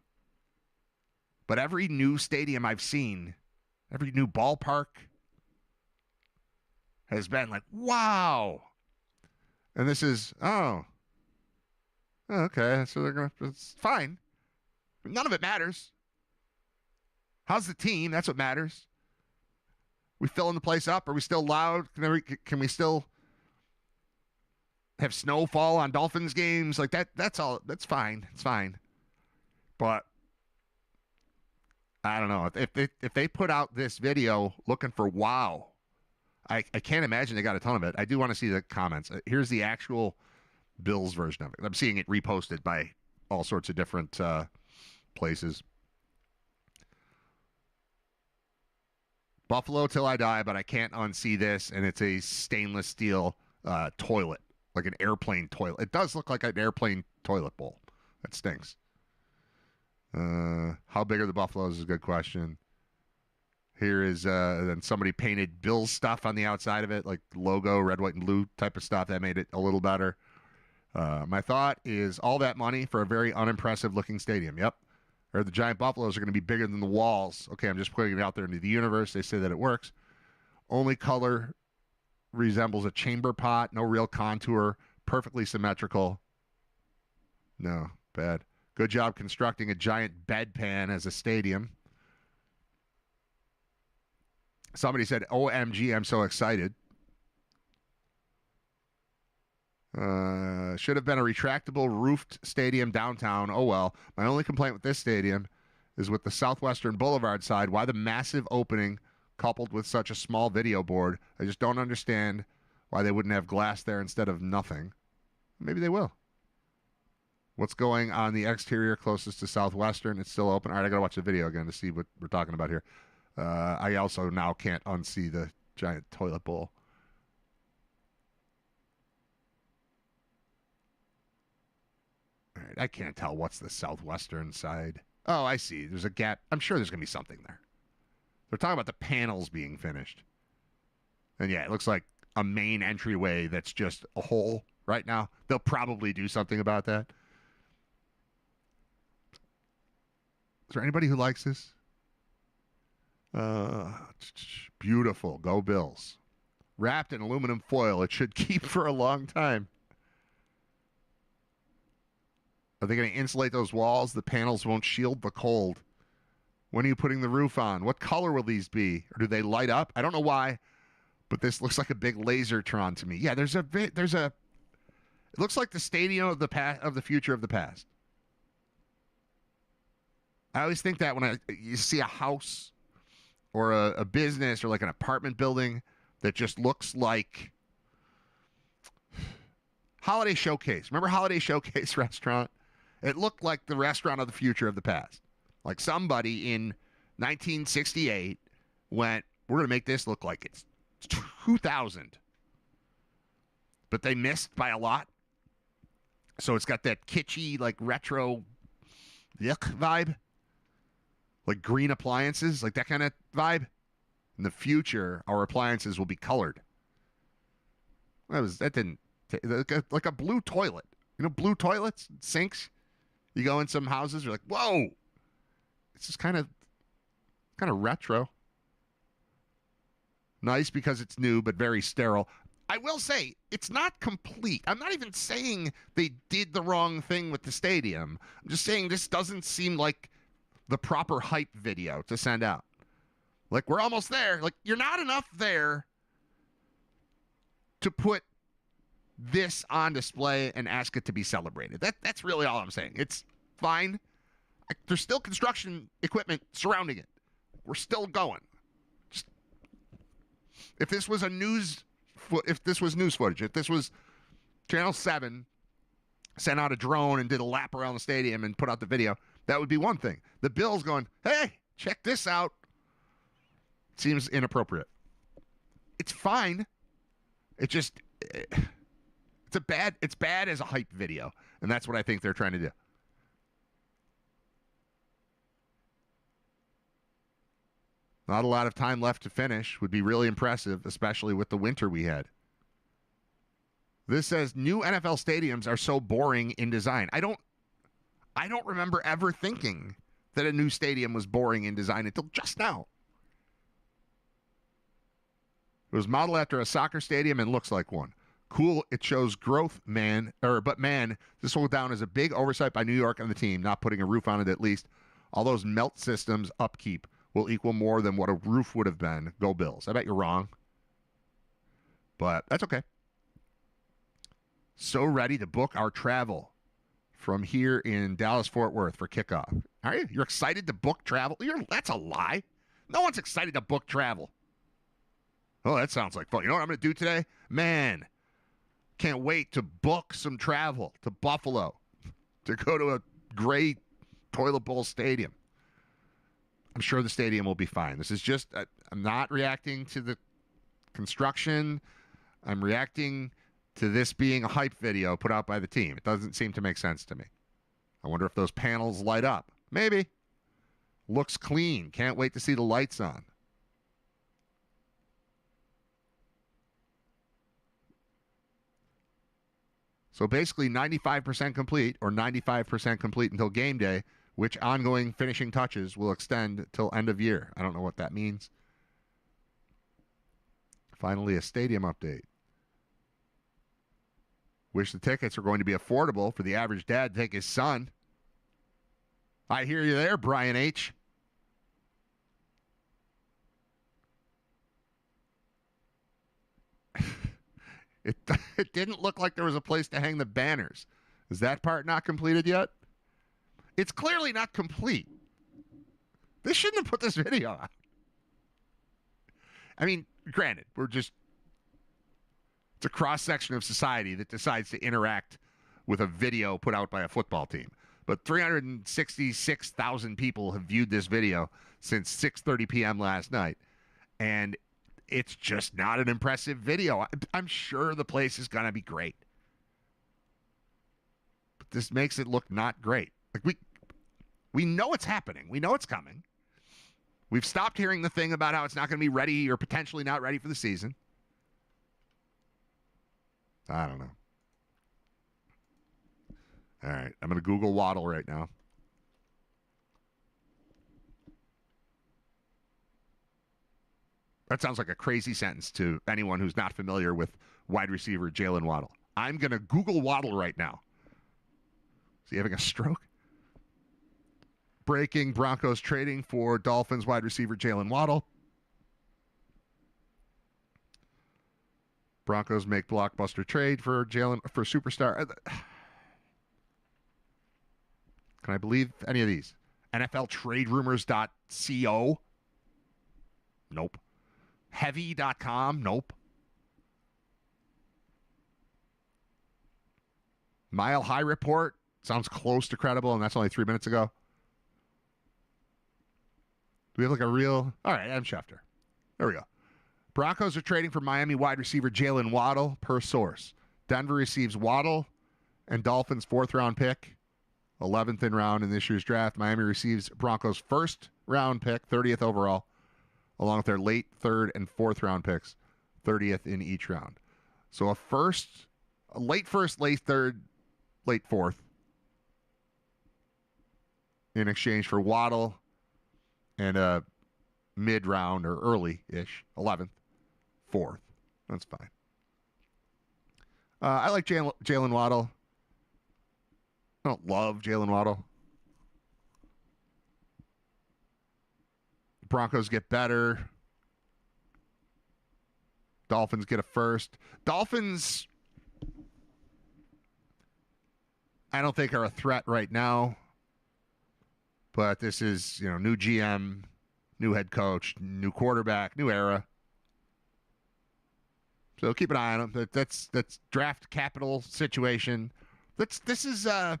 But every new stadium I've seen, every new ballpark has been like, wow. And this is, okay. So it's fine. None of it matters. How's the team? That's what matters. We filling the place up? Are we still loud? Can we still have snowfall on Dolphins games? Like that? That's all. That's fine. It's fine. But I don't know. If they put out this video looking for wow, I can't imagine they got a ton of it. I do want to see the comments. Here's the actual Bills version of it. I'm seeing it reposted by all sorts of different places. Buffalo till I die, but I can't unsee this, and it's a stainless steel toilet, like an airplane toilet. It does look like an airplane toilet bowl. That stinks. How big are the Buffaloes is a good question. Here is then somebody painted Bills stuff on the outside of it, like logo, red, white, and blue type of stuff. That made it a little better. My thought is all that money for a very unimpressive-looking stadium. Yep. Or the giant buffaloes are going to be bigger than the walls. Okay, I'm just putting it out there into the universe. They say that it works. Only color resembles a chamber pot. No real contour. Perfectly symmetrical. No, bad. Good job constructing a giant bedpan as a stadium. Somebody said, OMG, I'm so excited. Should have been a retractable roofed stadium downtown. Oh well. My only complaint with this stadium is with the Southwestern Boulevard side. Why the massive opening coupled with such a small video board? I just don't understand why they wouldn't have glass there instead of nothing. Maybe they will. What's going on the exterior closest to Southwestern? It's still open. All right, I got to watch the video again to see what we're talking about here. I also now can't unsee the giant toilet bowl. All right, I can't tell what's the Southwestern side. Oh, I see. There's a gap. I'm sure there's going to be something there. They're talking about the panels being finished. And yeah, it looks like a main entryway that's just a hole right now. They'll probably do something about that. Is there anybody who likes this? Beautiful. Go Bills. Wrapped in aluminum foil. It should keep for a long time. Are they going to insulate those walls? The panels won't shield the cold. When are you putting the roof on? What color will these be? Or do they light up? I don't know why, but this looks like a big lasertron to me. Yeah, it looks like the stadium of the future of the past. I always think that when you see a house or a business or like an apartment building that just looks like Holiday Showcase. Remember Holiday Showcase restaurant? It looked like the restaurant of the future of the past. Like somebody in 1968 went, we're going to make this look like it's 2000. But they missed by a lot. So it's got that kitschy, like retro yuck vibe. Like green appliances, like that kind of vibe. In the future, our appliances will be colored. Like a blue toilet. You know, blue toilets, sinks. You go in some houses, you're like, whoa, It's just kind of retro. Nice because it's new, but very sterile. I will say, it's not complete. I'm not even saying they did the wrong thing with the stadium. I'm just saying this doesn't seem like the proper hype video to send out. Like, we're almost there. Like, you're not enough there to put this on display and ask it to be celebrated. That's really all I'm saying. It's fine. There's still construction equipment surrounding it. We're still going. Just, if this was news footage, if this was Channel 7 sent out a drone and did a lap around the stadium and put out the video, that would be one thing. The Bills going, hey, check this out. Seems inappropriate. It's fine. It just, it's bad as a hype video, and that's what I think they're trying to do. Not a lot of time left to finish. Would be really impressive, especially with the winter we had. This says new NFL stadiums are so boring in design. I don't remember ever thinking that a new stadium was boring in design until just now. It was modeled after a soccer stadium and looks like one. Cool, it shows growth, but this will go down as a big oversight by New York and the team, not putting a roof on it at least. All those melt systems upkeep will equal more than what a roof would have been. Go Bills. I bet you're wrong. But that's okay. So ready to book our travel from here in Dallas-Fort Worth for kickoff. Are you? You're excited to book travel? That's a lie. No one's excited to book travel. Oh, that sounds like fun. You know what I'm going to do today? Man, can't wait to book some travel to Buffalo to go to a great toilet bowl stadium. I'm sure the stadium will be fine. This is just, I'm not reacting to the construction. I'm reacting to this being a hype video put out by the team. It doesn't seem to make sense to me. I wonder if those panels light up. Maybe. Looks clean. Can't wait to see the lights on. So basically 95% complete, or 95% complete until game day, which ongoing finishing touches will extend till end of year. I don't know what that means. Finally, a stadium update. Wish the tickets are going to be affordable for the average dad to take his son. I hear you there, Brian H. It didn't look like there was a place to hang the banners. Is that part not completed yet? It's clearly not complete. They shouldn't have put this video on. I mean, granted, it's a cross-section of society that decides to interact with a video put out by a football team. But 366,000 people have viewed this video since 6:30 p.m. last night. And it's just not an impressive video. I'm sure the place is going to be great. But this makes it look not great. Like we know it's happening. We know it's coming. We've stopped hearing the thing about how it's not going to be ready or potentially not ready for the season. I don't know. All right. I'm going to Google Waddle right now. That sounds like a crazy sentence to anyone who's not familiar with wide receiver Jalen Waddle. I'm going to Google Waddle right now. Is he having a stroke? Breaking: Broncos trading for Dolphins wide receiver Jalen Waddle. Broncos make blockbuster trade for superstar. Can I believe any of these? NFLTradeRumors.co? Nope. Heavy.com? Nope. Mile High Report? Sounds close to credible, and that's only 3 minutes ago. Do we have like a real... All right, Adam Schefter. There we go. Broncos are trading for Miami wide receiver Jalen Waddle, per source. Denver receives Waddle and Dolphins' 4th-round pick, 11th in round in this year's draft. Miami receives Broncos' 1st-round pick, 30th overall, along with their late 3rd and 4th-round picks, 30th in each round. So a late 1st, late 3rd, late 4th in exchange for Waddle and a mid-round or early-ish 11th, 4th. That's fine. I like Jalen Waddle. I don't love Jalen Waddle. Broncos get better. Dolphins get a first. Dolphins, I don't think are a threat right now. But this is, new GM, new head coach, new quarterback, new era. So keep an eye on them. That's draft capital situation. This is the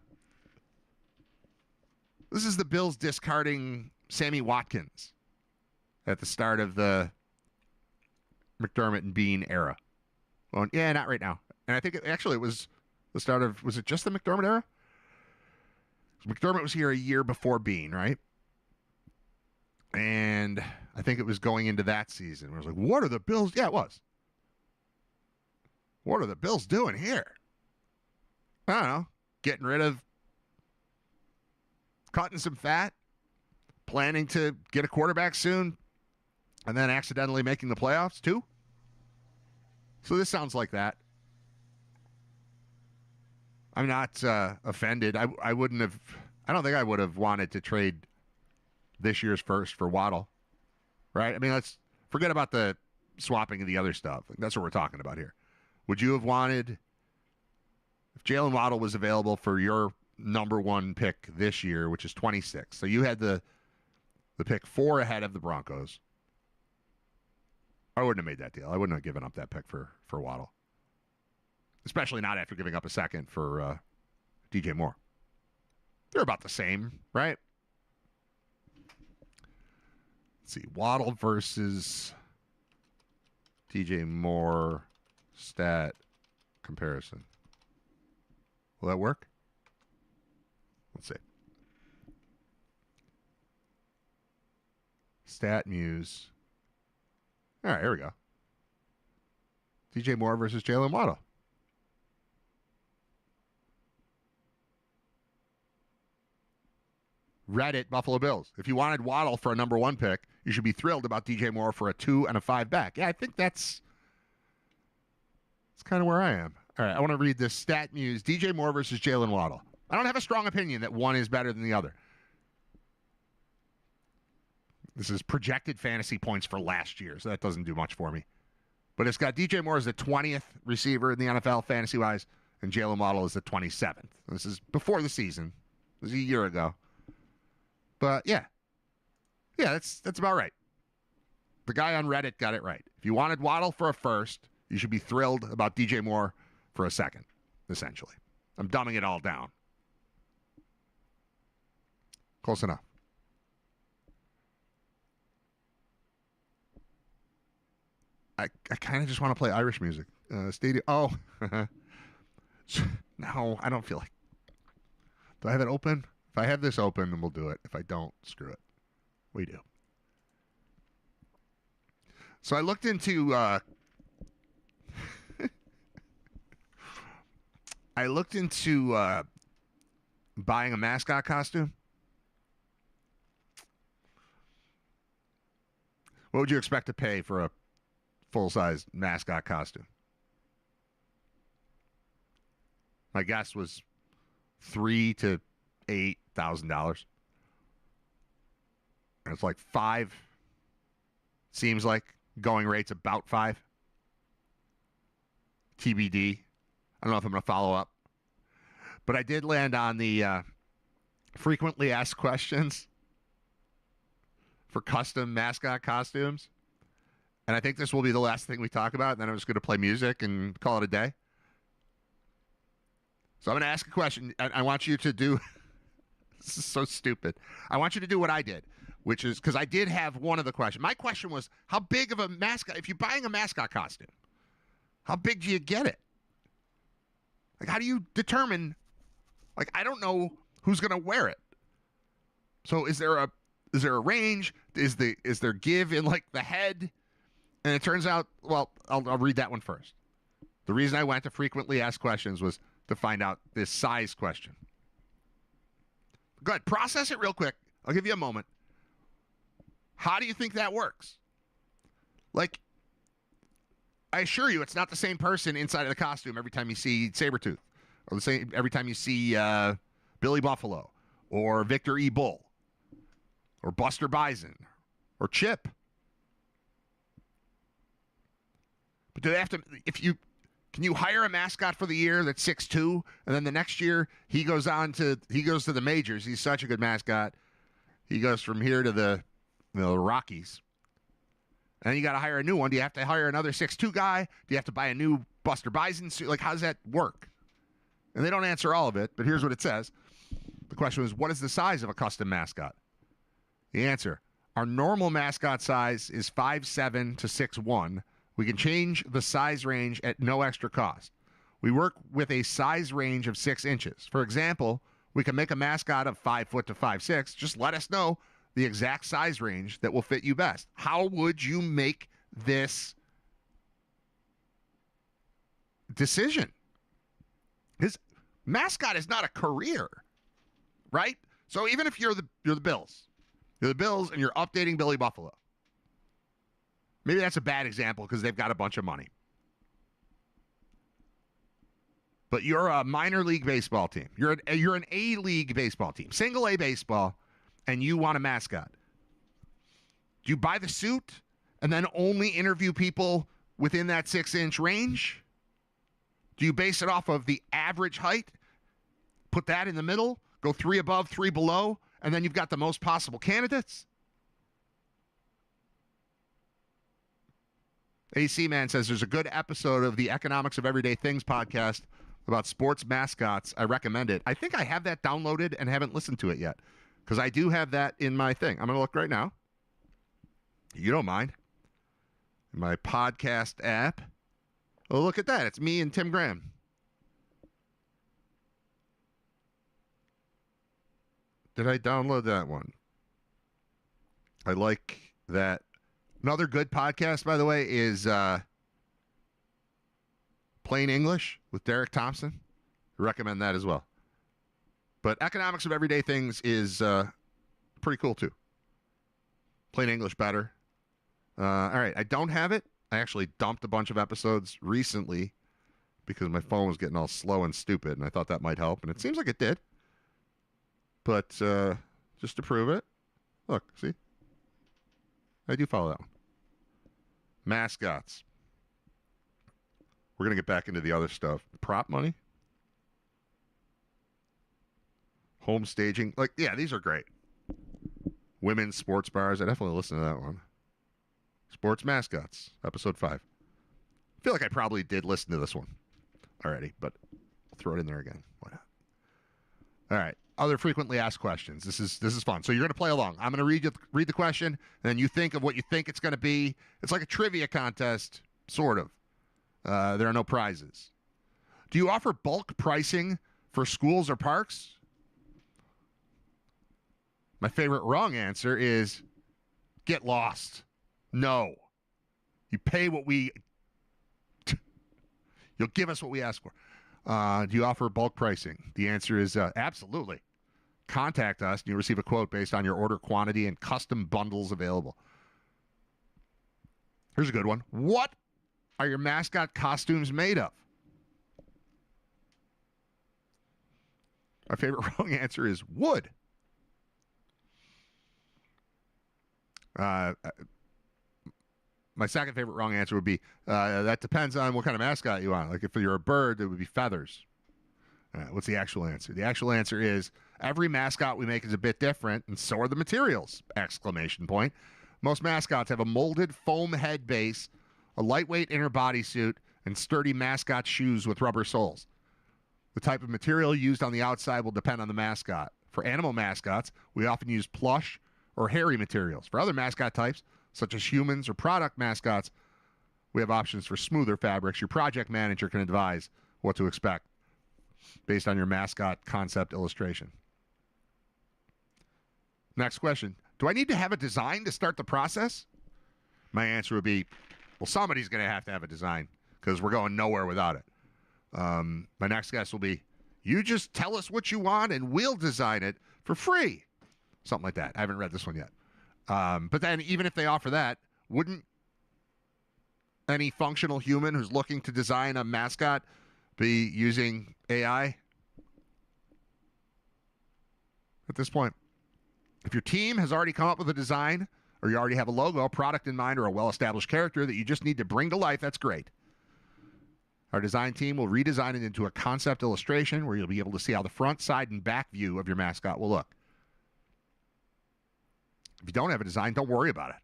Bills discarding Sammy Watkins at the start of the McDermott and Bean era. Well, yeah, not right now. And I think it was the start of, was it just the McDermott era? McDermott was here a year before Bean, right? And I think it was going into that season. I was like, what are the Bills? Yeah, it was. What are the Bills doing here? I don't know. Getting rid of, cutting some fat, planning to get a quarterback soon, and then accidentally making the playoffs too? So this sounds like that. I'm not offended. I don't think I would have wanted to trade this year's first for Waddle, right? I mean, let's forget about the swapping of the other stuff. That's what we're talking about here. Would you have wanted, if Jalen Waddle was available for your number one pick this year, which is 26, so you had the pick 4 ahead of the Broncos, I wouldn't have made that deal. I wouldn't have given up that pick for Waddle. Especially not after giving up a second for DJ Moore. They're about the same, right? Let's see. Waddle versus DJ Moore stat comparison. Will that work? Let's see. Stat Muse. All right, here we go. DJ Moore versus Jalen Waddle. Reddit, Buffalo Bills. If you wanted Waddle for a number 1 pick, you should be thrilled about DJ Moore for a 2 and a 5 back. Yeah, I think that's kind of where I am. All right, I want to read this Stat Muse. DJ Moore versus Jalen Waddle. I don't have a strong opinion that one is better than the other. This is projected fantasy points for last year, so that doesn't do much for me. But it's got DJ Moore as the 20th receiver in the NFL fantasy-wise, and Jalen Waddle is the 27th. This is before the season. It was a year ago. But, yeah, that's about right. The guy on Reddit got it right. If you wanted Waddle for a first, you should be thrilled about DJ Moore for a second, essentially. I'm dumbing it all down. Close enough. I kind of just want to play Irish music. Stadium. Oh. No, I don't feel like. Do I have it open? If I have this open, then we'll do it. If I don't, screw it. We do. So I looked into buying a mascot costume. What would you expect to pay for a full-size mascot costume? My guess was $3,000 to $8,000. And it's like 5. Seems like going rate's about 5. TBD. I don't know if I'm going to follow up. But I did land on the frequently asked questions for custom mascot costumes. And I think this will be the last thing we talk about. And then I'm just going to play music and call it a day. So I'm going to ask a question. I want you to do... This is so stupid. I want you to do what I did, which is... Because I did have one of the questions. My question was, how big of a mascot... If you're buying a mascot costume, how big do you get it? Like, how do you determine... Like, I don't know who's going to wear it. So is there a range? Is there give in, like, the head? And it turns out, well, I'll read that one first. The reason I went to frequently asked questions was to find out this size question. Go ahead, process it real quick. I'll give you a moment. How do you think that works? Like, I assure you, it's not the same person inside of the costume every time you see Sabretooth, or the same every time you see Billy Buffalo, or Victor E. Bull, or Buster Bison, or Chip. But do they have to? Can you hire a mascot for the year that's 6'2", and then the next year he goes to the majors? He's such a good mascot. He goes from here to the Rockies. And then you got to hire a new one. Do you have to hire another 6'2" guy? Do you have to buy a new Buster Bison suit? Like, how does that work? And they don't answer all of it, but here's what it says. The question is, what is the size of a custom mascot? The answer, our normal mascot size is 5'7" to 6'1". We can change the size range at no extra cost. We work with a size range of 6 inches. For example, we can make a mascot of 5 foot to 5'6". Just let us know the exact size range that will fit you best. How would you make this decision? Because mascot is not a career, right? So even if you're the Bills, and you're updating Billy Buffalo. Maybe that's a bad example because they've got a bunch of money. But you're a minor league baseball team. You're an A-league baseball team, single A baseball, and you want a mascot. Do you buy the suit and then only interview people within that 6-inch range? Do you base it off of the average height? Put that in the middle, go 3 above, 3 below, and then you've got the most possible candidates? AC Man says there's a good episode of the Economics of Everyday Things podcast about sports mascots. I recommend it. I think I have that downloaded and haven't listened to it yet because I do have that in my thing. I'm going to look right now. You don't mind. In my podcast app. Oh, look at that. It's me and Tim Graham. Did I download that one? I like that. Another good podcast, by the way, is Plain English with Derek Thompson. I recommend that as well. But Economics of Everyday Things is pretty cool, too. Plain English better. All right, I don't have it. I actually dumped a bunch of episodes recently because my phone was getting all slow and stupid, and I thought that might help, and it seems like it did. But just to prove it, look, see? I do follow that one. Mascots. We're going to get back into the other stuff. Prop money. Home staging. Like, yeah, these are great. Women's sports bars. I definitely listen to that one. Sports mascots. Episode 5. I feel like I probably did listen to this one already, but I'll throw it in there again. Why not? All right. Other frequently asked questions. This is fun. So you're going to play along. I'm going to read the question, and then you think of what you think it's going to be. It's like a trivia contest, sort of. There are no prizes. Do you offer bulk pricing for schools or parks? My favorite wrong answer is get lost. No. You pay what you'll give us what we ask for. Do you offer bulk pricing? The answer is absolutely. Contact us and you'll receive a quote based on your order quantity and custom bundles available. Here's a good one. What are your mascot costumes made of? Our favorite wrong answer is wood. My second favorite wrong answer would be that depends on what kind of mascot you want. Like if you're a bird, it would be feathers. What's the actual answer? The actual answer is every mascot we make is a bit different, and so are the materials! Exclamation point. Most mascots have a molded foam head base, a lightweight inner bodysuit, and sturdy mascot shoes with rubber soles. The type of material used on the outside will depend on the mascot. For animal mascots, we often use plush or hairy materials. For other mascot types, such as humans or product mascots, we have options for smoother fabrics. Your project manager can advise what to expect based on your mascot concept illustration. Next question. Do I need to have a design to start the process? My answer would be, well, somebody's going to have a design because we're going nowhere without it. My next guess will be, you just tell us what you want and we'll design it for free. Something like that. I haven't read this one yet. But then even if they offer that, wouldn't any functional human who's looking to design a mascot be using AI at this point? If your team has already come up with a design, or you already have a logo, a product in mind, or a well-established character that you just need to bring to life, that's great. Our design team will redesign it into a concept illustration where you'll be able to see how the front, side, and back view of your mascot will look. If you don't have a design, don't worry about it.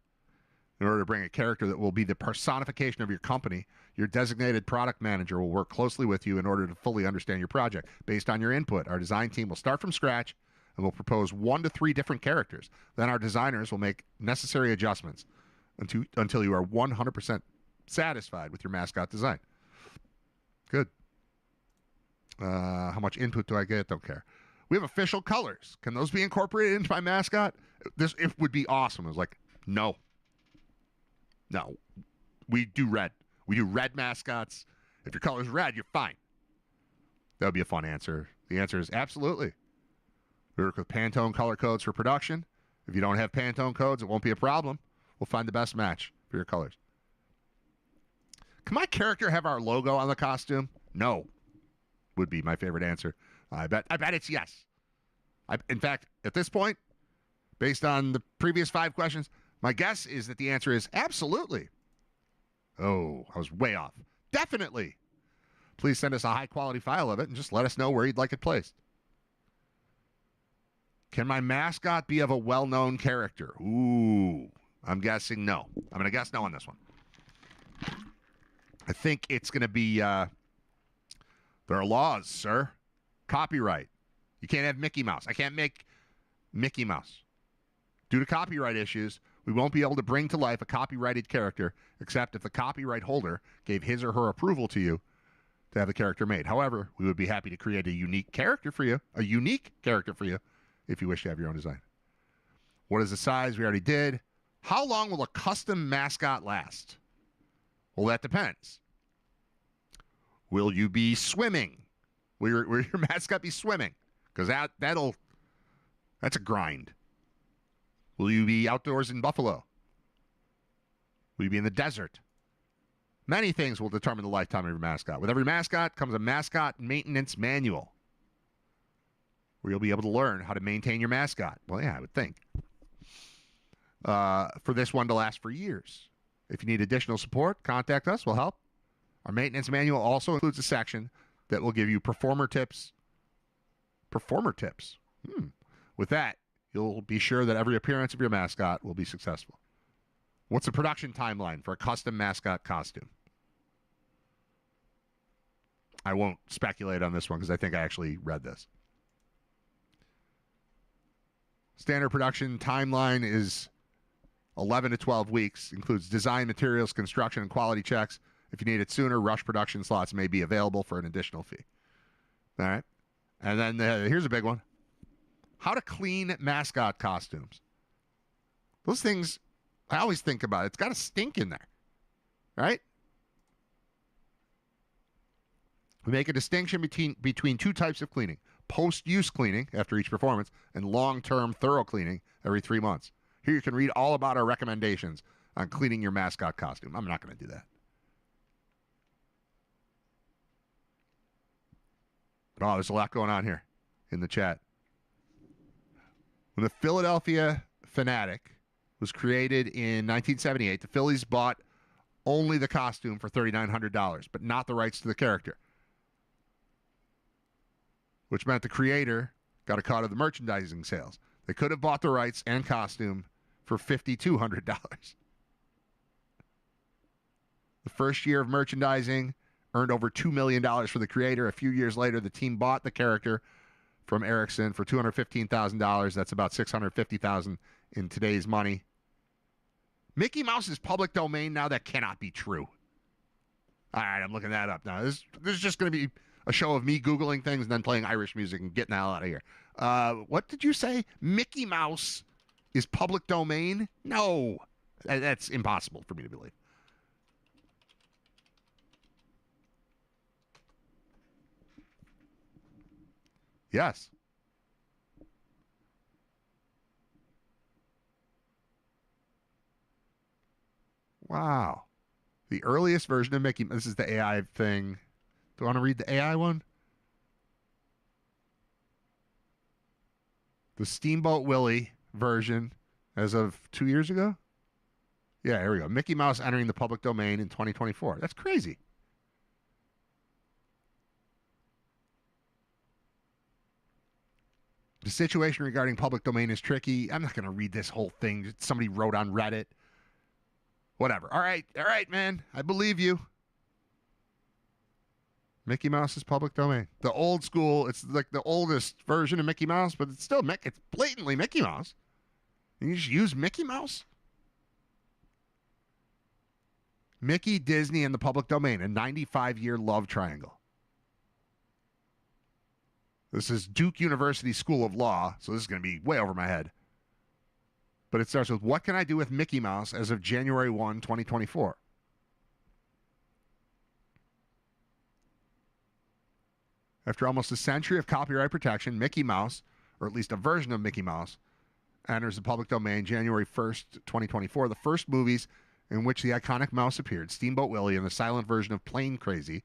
In order to bring a character that will be the personification of your company, your designated product manager will work closely with you in order to fully understand your project. Based on your input, our design team will start from scratch and will propose 1 to 3 different characters. Then our designers will make necessary adjustments until you are 100% satisfied with your mascot design. Good. How much input do I get? Don't care. We have official colors. Can those be incorporated into my mascot? It would be awesome. It was like, no. No. We do red. We do red mascots. If your color's red, you're fine. That would be a fun answer. The answer is absolutely. We work with Pantone color codes for production. If you don't have Pantone codes, it won't be a problem. We'll find the best match for your colors. Can my character have our logo on the costume? No. Would be my favorite answer. I bet it's yes. In fact, at this point, based on the previous 5 questions, my guess is that the answer is absolutely. Oh, I was way off. Definitely. Please send us a high-quality file of it and just let us know where you'd like it placed. Can my mascot be of a well-known character? Ooh, I'm guessing no. I'm going to guess no on this one. I think it's going to be, there are laws, sir. Copyright. You can't have Mickey Mouse. I can't make Mickey Mouse. Due to copyright issues, we won't be able to bring to life a copyrighted character except if the copyright holder gave his or her approval to you to have the character made. However, we would be happy to create a unique character for you, if you wish to have your own design. What is the size? We already did. How long will a custom mascot last? Well, that depends. Will you be swimming? Will your mascot be swimming? Because that's a grind. Will you be outdoors in Buffalo? Will you be in the desert? Many things will determine the lifetime of your mascot. With every mascot comes a mascot maintenance manual, where you'll be able to learn how to maintain your mascot. Well, yeah, I would think. For this one to last for years. If you need additional support, contact us. We'll help. Our maintenance manual also includes a section that will give you performer tips. Performer tips. With that, you'll be sure that every appearance of your mascot will be successful. What's the production timeline for a custom mascot costume? I won't speculate on this one because I think I actually read this. Standard production timeline is 11 to 12 weeks. Includes design, materials, construction, and quality checks. If you need it sooner, rush production slots may be available for an additional fee. All right. And then here's a big one. How to clean mascot costumes. Those things, I always think about it. It's got to stink in there, right? We make a distinction between 2 types of cleaning. Post-use cleaning after each performance and long-term thorough cleaning every 3 months. Here you can read all about our recommendations on cleaning your mascot costume. I'm not going to do that. Oh, there's a lot going on here in the chat. When the Philadelphia Fanatic was created in 1978, the Phillies bought only the costume for $3,900, but not the rights to the character, which meant the creator got a cut of the merchandising sales. They could have bought the rights and costume for $5,200. The first year of merchandising earned over $2 million for the creator. A few years later, the team bought the character from Erickson for $215,000. That's about $650,000 in today's money. Mickey Mouse is public domain now. That cannot be true. All right, I'm looking that up now. This is just going to be a show of me Googling things and then playing Irish music and getting the hell out of here. What did you say? Mickey Mouse is public domain? No. That's impossible for me to believe. Yes. Wow. The earliest version of Mickey. This is the AI thing. Do you want to read the AI one? The Steamboat Willie version as of 2 years ago? Yeah, here we go. Mickey Mouse entering the public domain in 2024. That's crazy. The situation regarding public domain is tricky. I'm not going to read this whole thing. Somebody wrote on Reddit. Whatever. All right, man. I believe you. Mickey Mouse is public domain. The old school, it's like the oldest version of Mickey Mouse, but it's still it's blatantly Mickey Mouse. And you just use Mickey Mouse? Mickey, Disney, and the public domain, a 95-year love triangle. This is Duke University School of Law, so this is going to be way over my head. But it starts with, what can I do with Mickey Mouse as of January 1, 2024? After almost a century of copyright protection, Mickey Mouse, or at least a version of Mickey Mouse, enters the public domain January 1st, 2024. The first movies in which the iconic mouse appeared, Steamboat Willie and the silent version of Plain Crazy,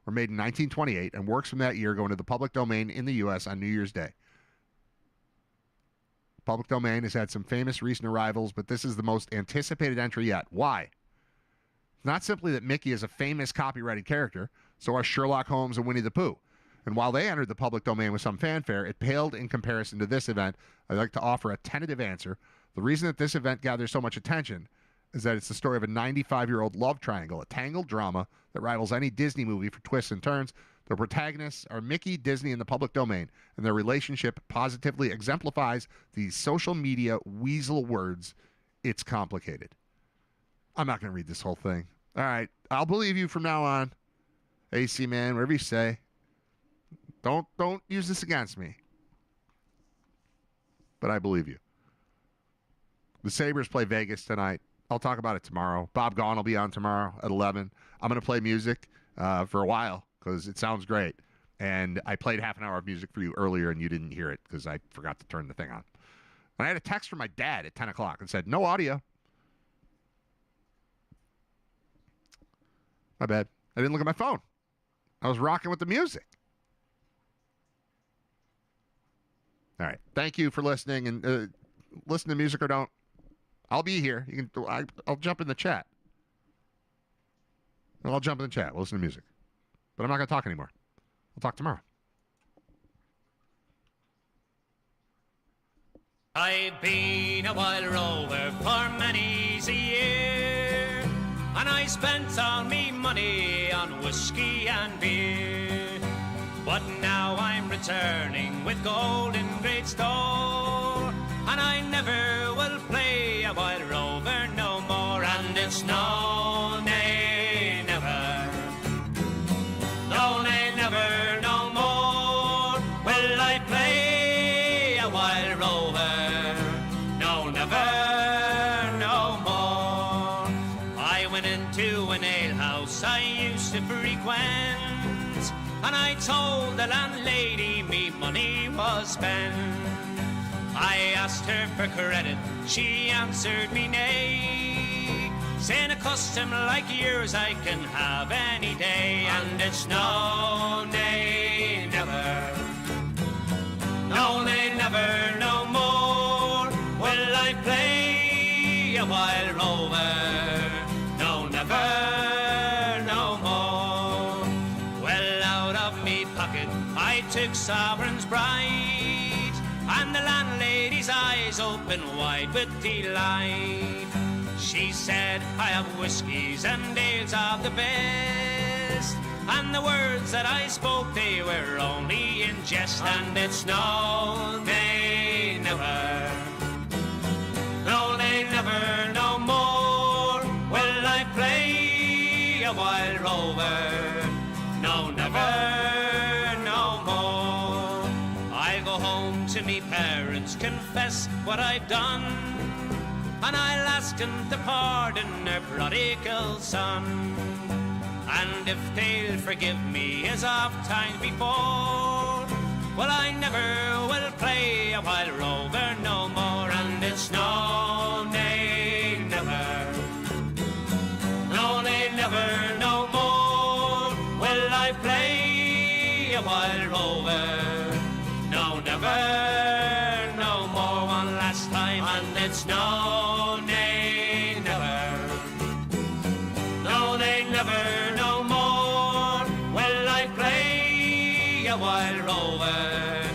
were made in 1928, and works from that year go into the public domain in the U.S. on New Year's Day. Public domain has had some famous recent arrivals, but this is the most anticipated entry yet. Why? It's not simply that Mickey is a famous copyrighted character, so are Sherlock Holmes and Winnie the Pooh. And while they entered the public domain with some fanfare, it paled in comparison to this event. I'd like to offer a tentative answer. The reason that this event gathers so much attention is that it's the story of a 95-year-old love triangle, a tangled drama that rivals any Disney movie for twists and turns. The protagonists are Mickey, Disney, and the public domain, and their relationship positively exemplifies these social media weasel words, "It's complicated." I'm not going to read this whole thing. All right, I'll believe you from now on. AC man, whatever you say. Don't use this against me. But I believe you. The Sabres play Vegas tonight. I'll talk about it tomorrow. Bob Gaughan will be on tomorrow at 11. I'm going to play music for a while because it sounds great. And I played half an hour of music for you earlier and you didn't hear it because I forgot to turn the thing on. And I had a text from my dad at 10 o'clock and said, no audio. My bad. I didn't look at my phone. I was rocking with the music. All right. Thank you for listening. And listen to music or don't. I'll be here. You can. I'll jump in the chat. I'll jump in the chat. We'll listen to music. But I'm not going to talk anymore. We'll talk tomorrow. I've been a wild rover for many's a year, and I spent all me money on whiskey and beer. But now I'm returning with gold in great store, and I never will play a wild rover no more. And it's no, nay, never, no, nay, never, no more will I play a wild rover. No, never, no more. I went into an alehouse I used to frequent, and I told the landlady me money was spent. I asked her for credit, she answered me nay, saying a custom like yours I can have any day. And it's no, nay, never, no, nay, never, no more will I play a wild rover. No, never, no more. Well, out of me pocket I took sovereigns bright, and the landlady's eyes opened wide with delight. She said, I have whiskies and ales of the best, and the words that I spoke, they were only in jest. And it's no, nay, never, no, nay, never, no more will I play a wild rover. No, never, no more. I'll go home to me parents, confess what I've done, and I'll ask them to pardon their prodigal son. And if they'll forgive me as oft times before, well, I never will play a wild rover no more. And it's no, nay, never, over. No, never, no more one last time, and it's no, nay, never. No, nay, never, no more. Will I play a wild rover?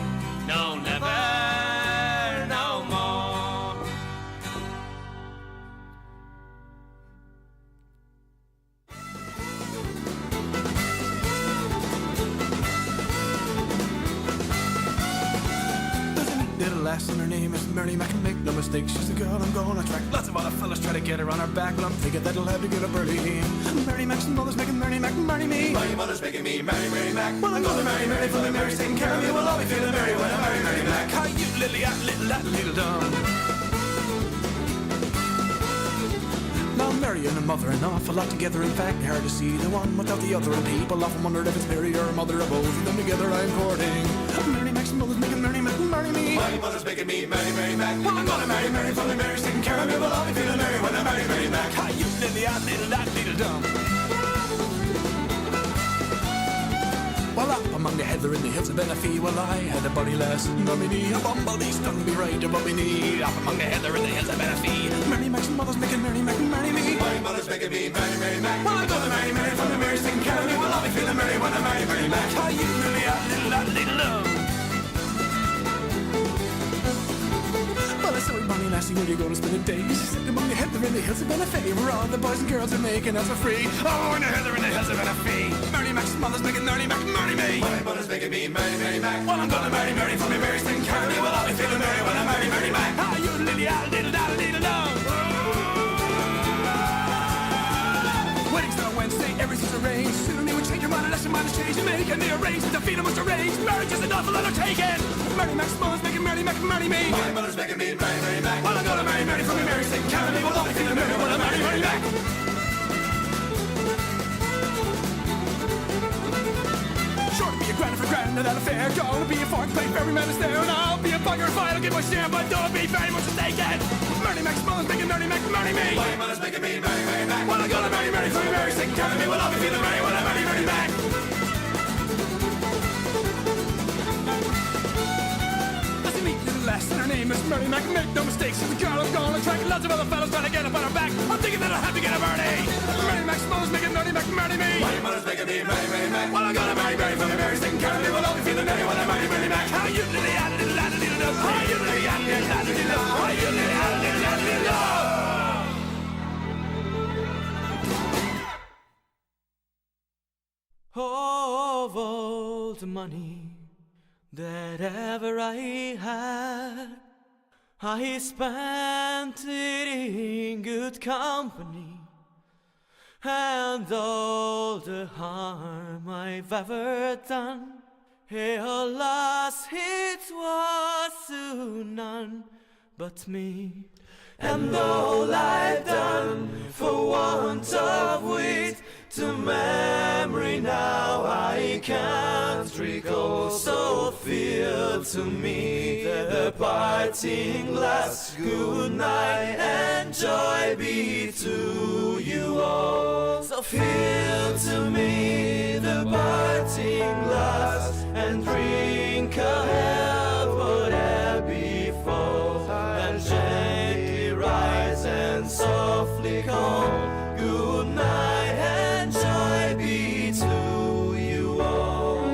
No, never, no more. Little lass and her name is Mary Mac, make no mistake, she's the girl I'm gonna attract. Lots of other fellas try to get her on her back, but I'm thinking that I'll have to get a birdie. Mary Mac's mother's making Mary Mac marry me. My mother's making me marry Mary Mac. Well, I'm gonna marry Mary for the Mary's taking care of me. Well, I'll be feeling merry when I marry Mary Mac. How you little dumb. Now Mary and her mother an awful lot together. In fact, hard to see the one without the other. And people often wondered if it's Mary or her mother or both of them together I'm courting. Mary Mac's mother's making Mary Mac marry me. My mother's making me marry Mary Mac. Well, I'm gonna marry Mary for the Mary's taking care of me. Well, I'll be feeling merry when I marry Mary Mac. How you little dumb. Well, up among the heather in the hills of Benefee, well, I had a buddy lass, Mummy, a bumblebee stung me right above me knee. Up among the heather in the hills of Benefee, Mary Mac's mother's making Mary Mac marry me. My mother's making me marry Mary Mac. Well, I'm gonna marry Mary for the Mary's taking care of me. Well, I'll be feeling merry when I marry Mary Mac. How you little dumb. Well, I saw you, Bonnie Lassie, where you go to spend the day? She said among the heather in the hills of Benefee, where all the boys and girls are making us for free. Oh, in the heather in the hills of Benefee, Mary Mac's mother's making Mary Mac marry me. My mother's making me marry Mary Mac. Well, I'm gonna marry Mary for the Mary's taking care of me. Well, I'll be feeling merry when I marry Mary Mac. How you little dumb. Wedding's on Wednesday, everything's arranged. Soon me would change your mind unless your mind has changed. You're making the arrangements, the feeling was arranged. Marriage is an awful undertaking. Mary Mac's mother's making Mary Mac marry me. My mother's making me marry Mary Mac. Well, I'm gonna marry Mary for me, Mary's taking care of me. Well, I'll be feeling merry when I marry Mary Mac. Sure to be a grand for grand at that affair. Gonna be a fork plate for every man is there. And I'll be a bugger if I don't get my share, but don't be very much mistaken. Mary Mac's mother's making Mary Mac marry me. My mother's making me marry Mary Mac. Well, I'm gonna marry Mary for me, Mary's taking care of me. Well, I'll be feeling merry when I marry Mary Mac. As I meet little lass and her name is Mary Mac, make no mistakes, she's the girl I'm gonna attract. Lots of other fellas trying to get up on her back. I'm thinking that I'll have to get a birdie. Mary Mac's mother's making Mary Mac marry me. My mother's making me marry Mary Mac. Well, I'm gonna marry Mary for me, Mary's taking care of me. Well, I'll be feeling merry when I marry Mary Mac. How you little dumb. How you little dumb. How you little dumb. Of all the money that ever I had, I spent it in good company, and all the harm I've ever done, alas, it was to none but me. And all I've done for want of wit, to memory now I can't recall. So feel to me the parting glass. Good night and joy be to you all. So feel to me the parting glass, and drink a health whatever befalls, and gently rise and softly come. Good night and joy be to you all.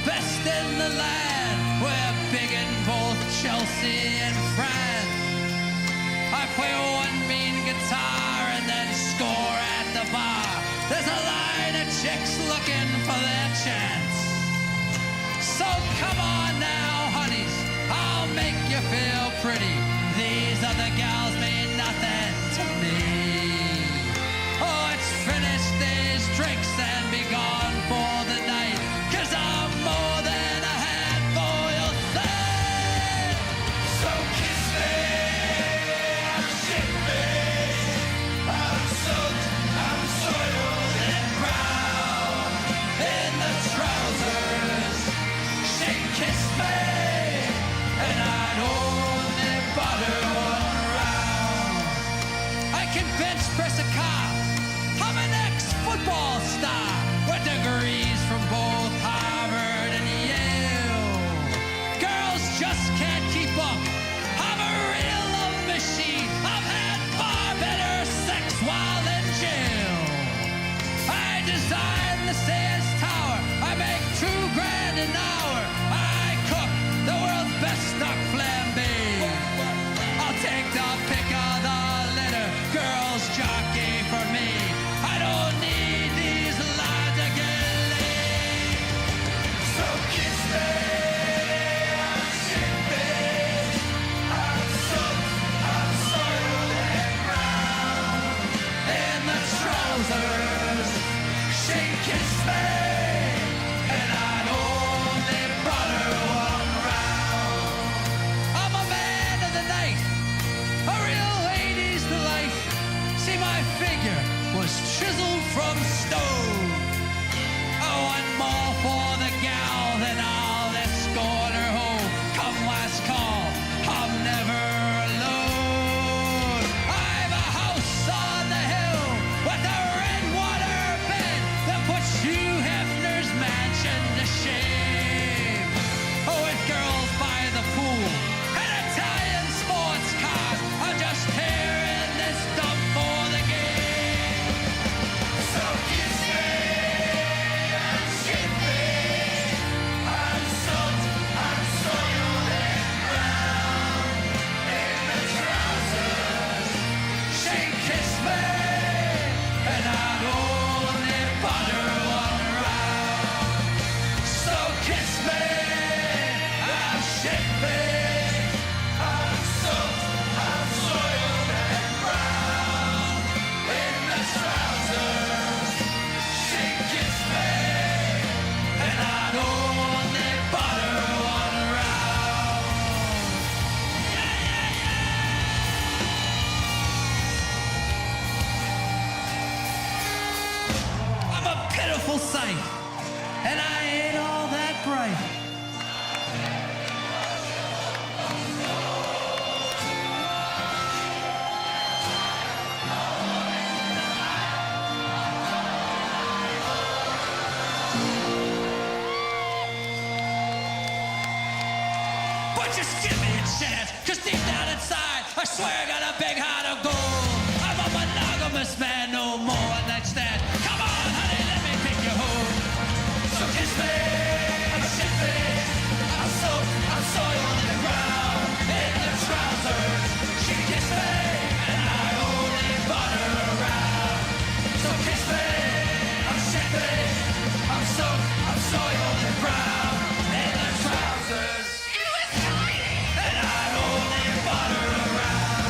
best in the land. We're big in both Chelsea and France. I play one mean guitar and then score at the bar. There's a line of chicks looking for their chance. So come on now, honeys, I'll make you feel pretty. These other gals mean nothing to me. Oh, it's finish these drinks and be gone for the night. 'Cause I'm more than a handful, you'll say. So kiss me, I'm shit-faced, I'm soaked, I'm soiled and brown. In the trousers, she kissed me, and I'd only butter one round. I can bench press a car, I'm an ex-football star, with degrees from both Harvard and Yale. Girls just can't keep up, I'm a real love machine. I've had far better sex while in jail. I design the Sears Tower, I make $2,000 an hour. I cook the world's best duck flambe. I'll take the pick of the litter, girls jockey for me. I don't need these lines to get laid. So kiss me, I'm shit-faced, I'm soaked, I'm soiled and brown. In the trousers, she kissed me, and I'd only butter one round. I'm a man of the night, a real lady's delight. See, my figure was chiseled from stone. I want more for the gal than I'll escort her home. Come last call, I'm never alone. I've a house on the hill with a red water bed that puts Hugh Hefner's mansion to shame. Oh, with girls by the pool and Italian sports cars, I'm just here in this dump for the game. So kiss me, I'm shit-faced, I'm soaked, I'm soiled and brown. In the trousers, she kissed me, and I'd only butter one round. So kiss me, I'm shit-faced, I'm soaked, I'm soiled and brown. In the trousers, she kissed me, and I'd only butter one round. I'm a pitiful sight, and I ain't all that bright. But just give me a chance, 'cause deep down inside, I swear I got a big heart of gold. I'm a monogamous man, no more one night stand. Come on, honey, let me take you home. So kiss me, I'm shit-faced, I'm soaked, I'm soiled in the ground. In the trousers, she kissed me, and I only butter around. So kiss me, I'm shit-faced, I'm soaked, I'm soiled and brown. In the trousers, and I'd only butter around.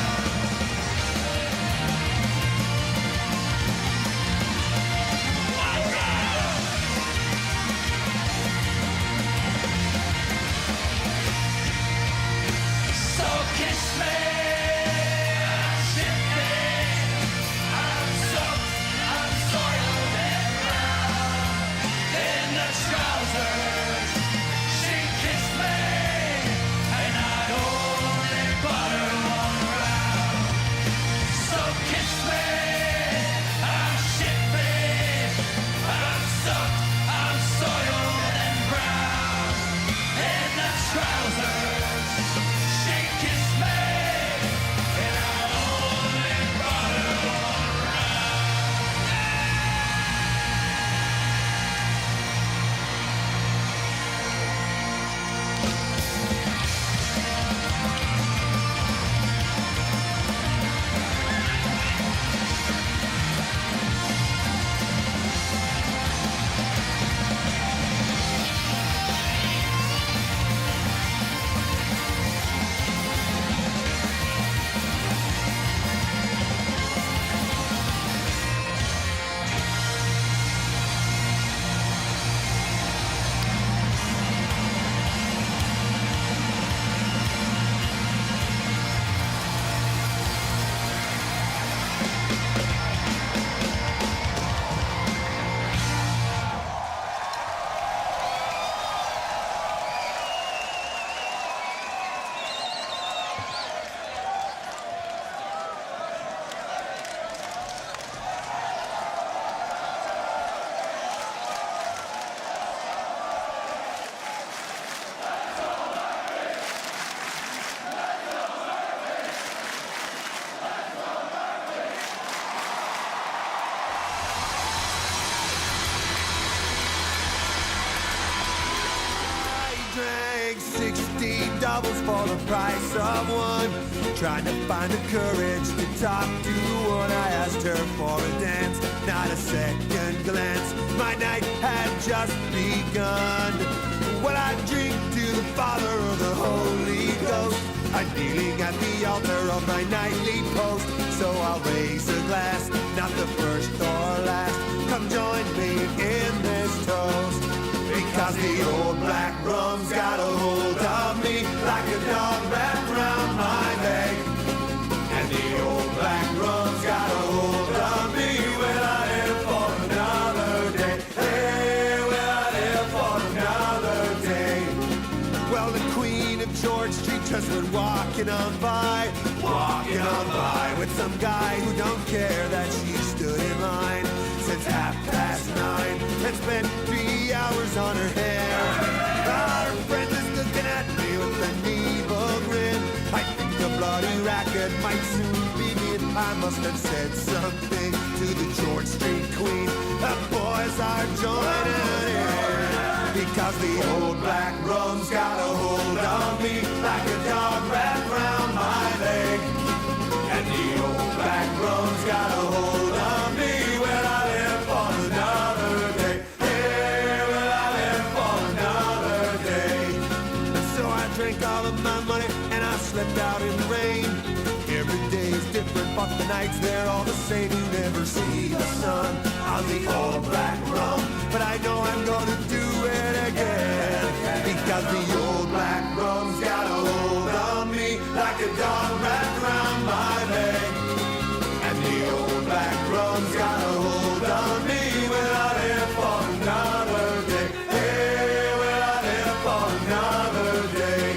60 doubles for the price of one. Trying to find the courage to talk to one. I asked her for a dance, not a second glance. My night had just begun. Well, I drink to the Father of the Holy Ghost. I'm kneeling at the altar of my nightly post. So I'll raise a glass, not the first or last. Come join me in this toast. Because the old black rum's got a hold of me like a dog wrapped around my leg. And the old black rum's got a hold of me when I live for another day. Hey, when I live for another day. Well, the Queen of George Street just went walking on by with some guy who don't care that she stood in line since 9:30 and spent 3 hours on her hair. Our friend is looking at me with an evil grin. I think the bloody racket might soon begin. I must have said something to the George Street Queen. The boys are joining in. Because the old black rum's got a hold on me like a dog wrapped around my leg. And the old black rum's got a hold on me when I live for another day. Hey, when I live for another day. And so I drank all of my money and I slept out in the rain. Every day is different, but the nights they're all the same. You never see the sun on the old black rum, but I know I'm gonna do it again. Because the old black rum's got a hold on me like a dog wrapped around my leg. And the old black rum's got a hold on me when I live for another day. Hey, when I live for another day.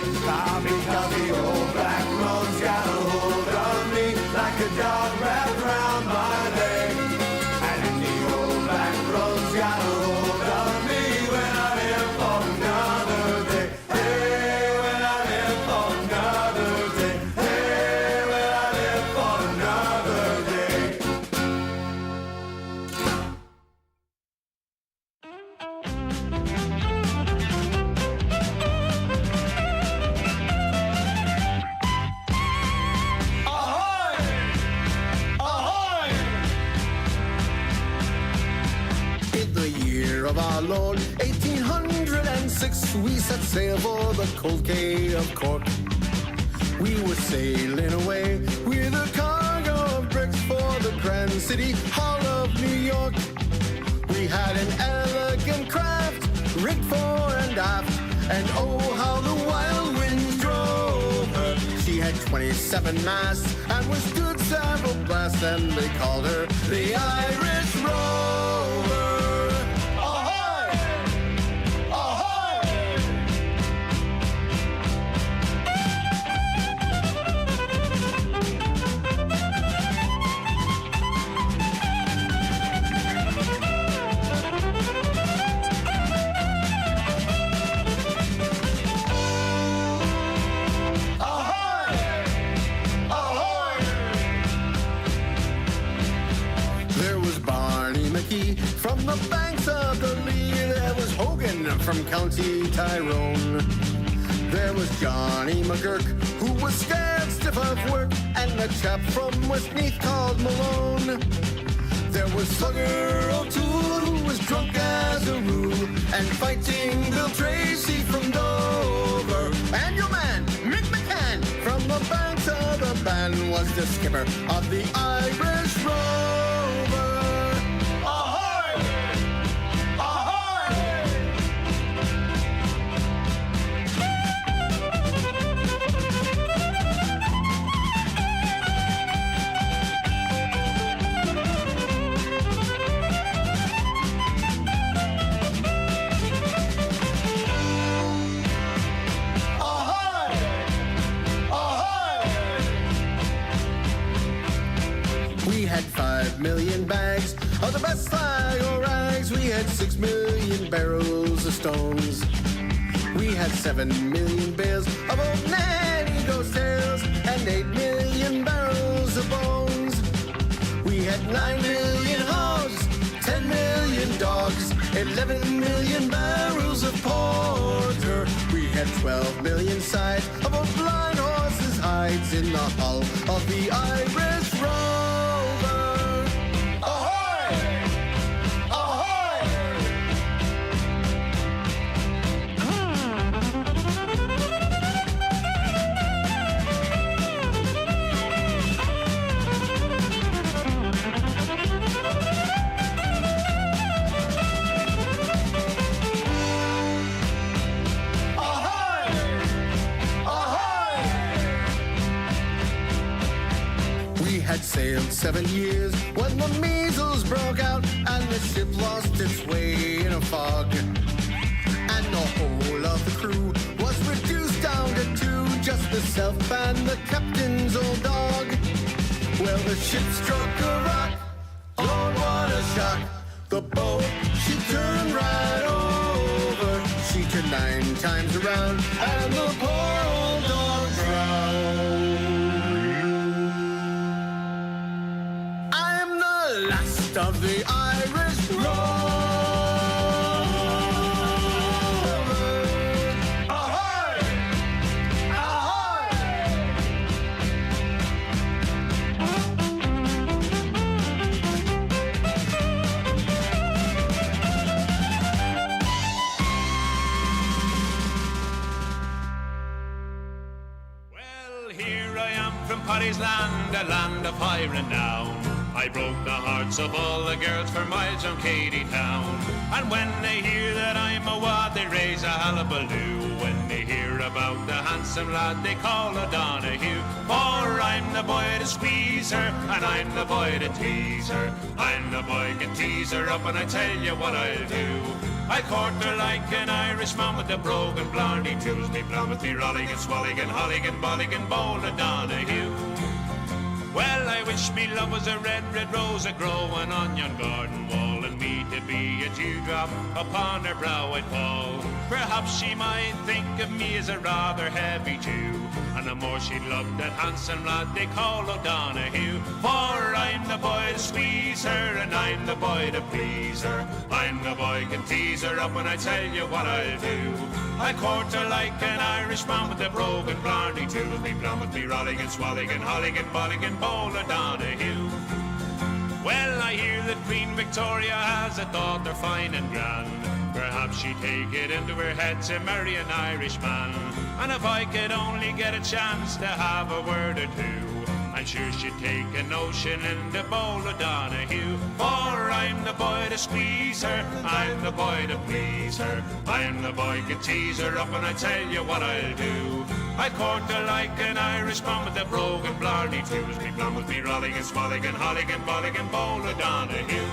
Because the old black rum's got a hold on me like a dog wrapped around my leg. And the old black rum's got a hold on me when I live for another day. Hey, when I live for another day. Hey, when I live for another day. Ahoy! Ahoy! In the year of our Lord, 1806, we set sail for the cold Cay of Cork. We were sailing away with a cargo of bricks for the Grand City Hall of New York. We had an elegant craft, rigged fore and aft, and oh, how the wild winds drove her. She had 27 masts and withstood several blasts, and they called her the Irish Rover. Ahoy! Ahoy! There was Barney McKee from the banks of the Lee. There was Hogan from County Tyrone. There was Johnny McGurk, who was scared stiff of work, and a chap from Westmeath called Malone. There was Slugger O'Toole, who was drunk as a rule, and Fighting Bill Tracy from Dover. And your man, Mick McCann, from the banks of the Bann, was the skipper of the Irish Rover. Ahoy! Ahoy! We had 5 million bags of the best flag or rags. We had 6 million barrels of stones. We had 7 million bales of old nanny ghost tales and 8 million barrels of bones. We had 9 million hogs, 10 million dogs, 11 million barrels of porter. We had had 12 million sides of a blind horse's hides in the hull of the Irish rover. Ahoy! Ahoy! Had sailed 7 years when the measles broke out and the ship lost its way in a fog. And the whole of the crew was reduced down to 2, just myself and the captain's old dog. Well, the ship struck a rock, oh what a shock. The boat, she turned right over. She turned 9 times around and the poor old dog drowned. Last of the Irish rovers. Ahoy! Ahoy! Well, here I am from Paddy's Land, a land of high renown. I broke the hearts of all the girls for miles from Katy Town. And when they hear that I'm a wad, they raise a hullabaloo. When they hear about the handsome lad they call O'Donoghue. For I'm the boy to squeeze her, and I'm the boy to tease her. I'm the boy can tease her up, and I tell you what I'll do. I court her like an Irishman with the brogue and blarney twos. Me Plymouth, me Rolligan, Swalligan, Holligan, Bolligan, Bold O'Donoghue. Well, I wish me love was a red, red rose a-growing on yon garden wall, and me to be a dewdrop upon her brow I'd fall. Perhaps she might think of me as a rather heavy Jew, and the more she'd love that handsome lad they call O'Donoghue. For I'm the boy to squeeze her, and I'm the boy to please her. I'm the boy can tease her up, and I tell you what I'll do. I court her like an Irishman with the brogue and blarney twos. Me Plymouth, me Rolligan, Swalligan, Holligan, Bolligan, Bold O'Donoghue. Well, I hear that Queen Victoria has a daughter fine and grand. Perhaps she'd take it into her head to marry an Irishman. And if I could only get a chance to have a word or two, I'm sure she'd take a notion in the Bold O'Donoghue. For I'm the boy to squeeze her, I'm the boy to please her. I'm the boy to tease her up, and I tell you what I'll do. I court her like an Irishman with the brogue and blarney twos. Me Plymouth, me Rolligan, Swalligan, Holligan, Bolligan, Bold O'Donoghue.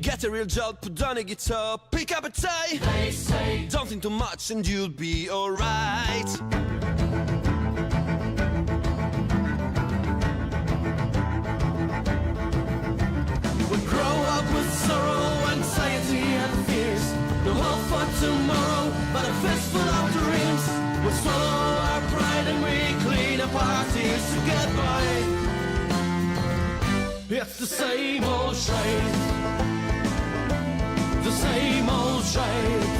Get a real job, put on a guitar, pick up a tie. They say, don't think too much and you'll be alright. We grow up with sorrow, anxiety and fears. No hope for tomorrow, but a fistful of dreams. We swallow our pride and we clean up our tears to get by. It's the same old charade, the same old charade.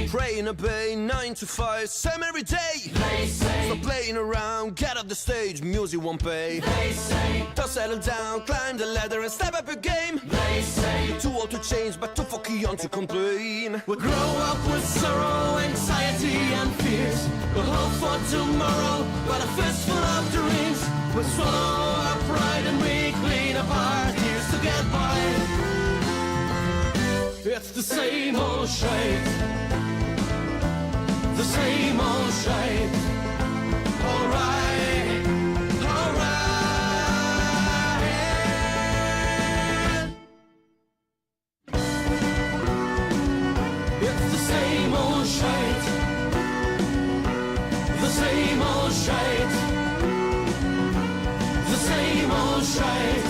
Pray and obey, 9 to 5, same every day. They say, stop playing around, get off the stage, music won't pay. They say, don't settle down, climb the ladder and step up your game. They say, you're too old to change, but too fucking young to complain. We grow up with sorrow, anxiety and fears. We hope for tomorrow, but a fistful of dreams. We swallow our pride and we clean up our tears to get by. same old shite. The same old shite. Alright, alright. It's the same old shite. The same old shite. The same old shite.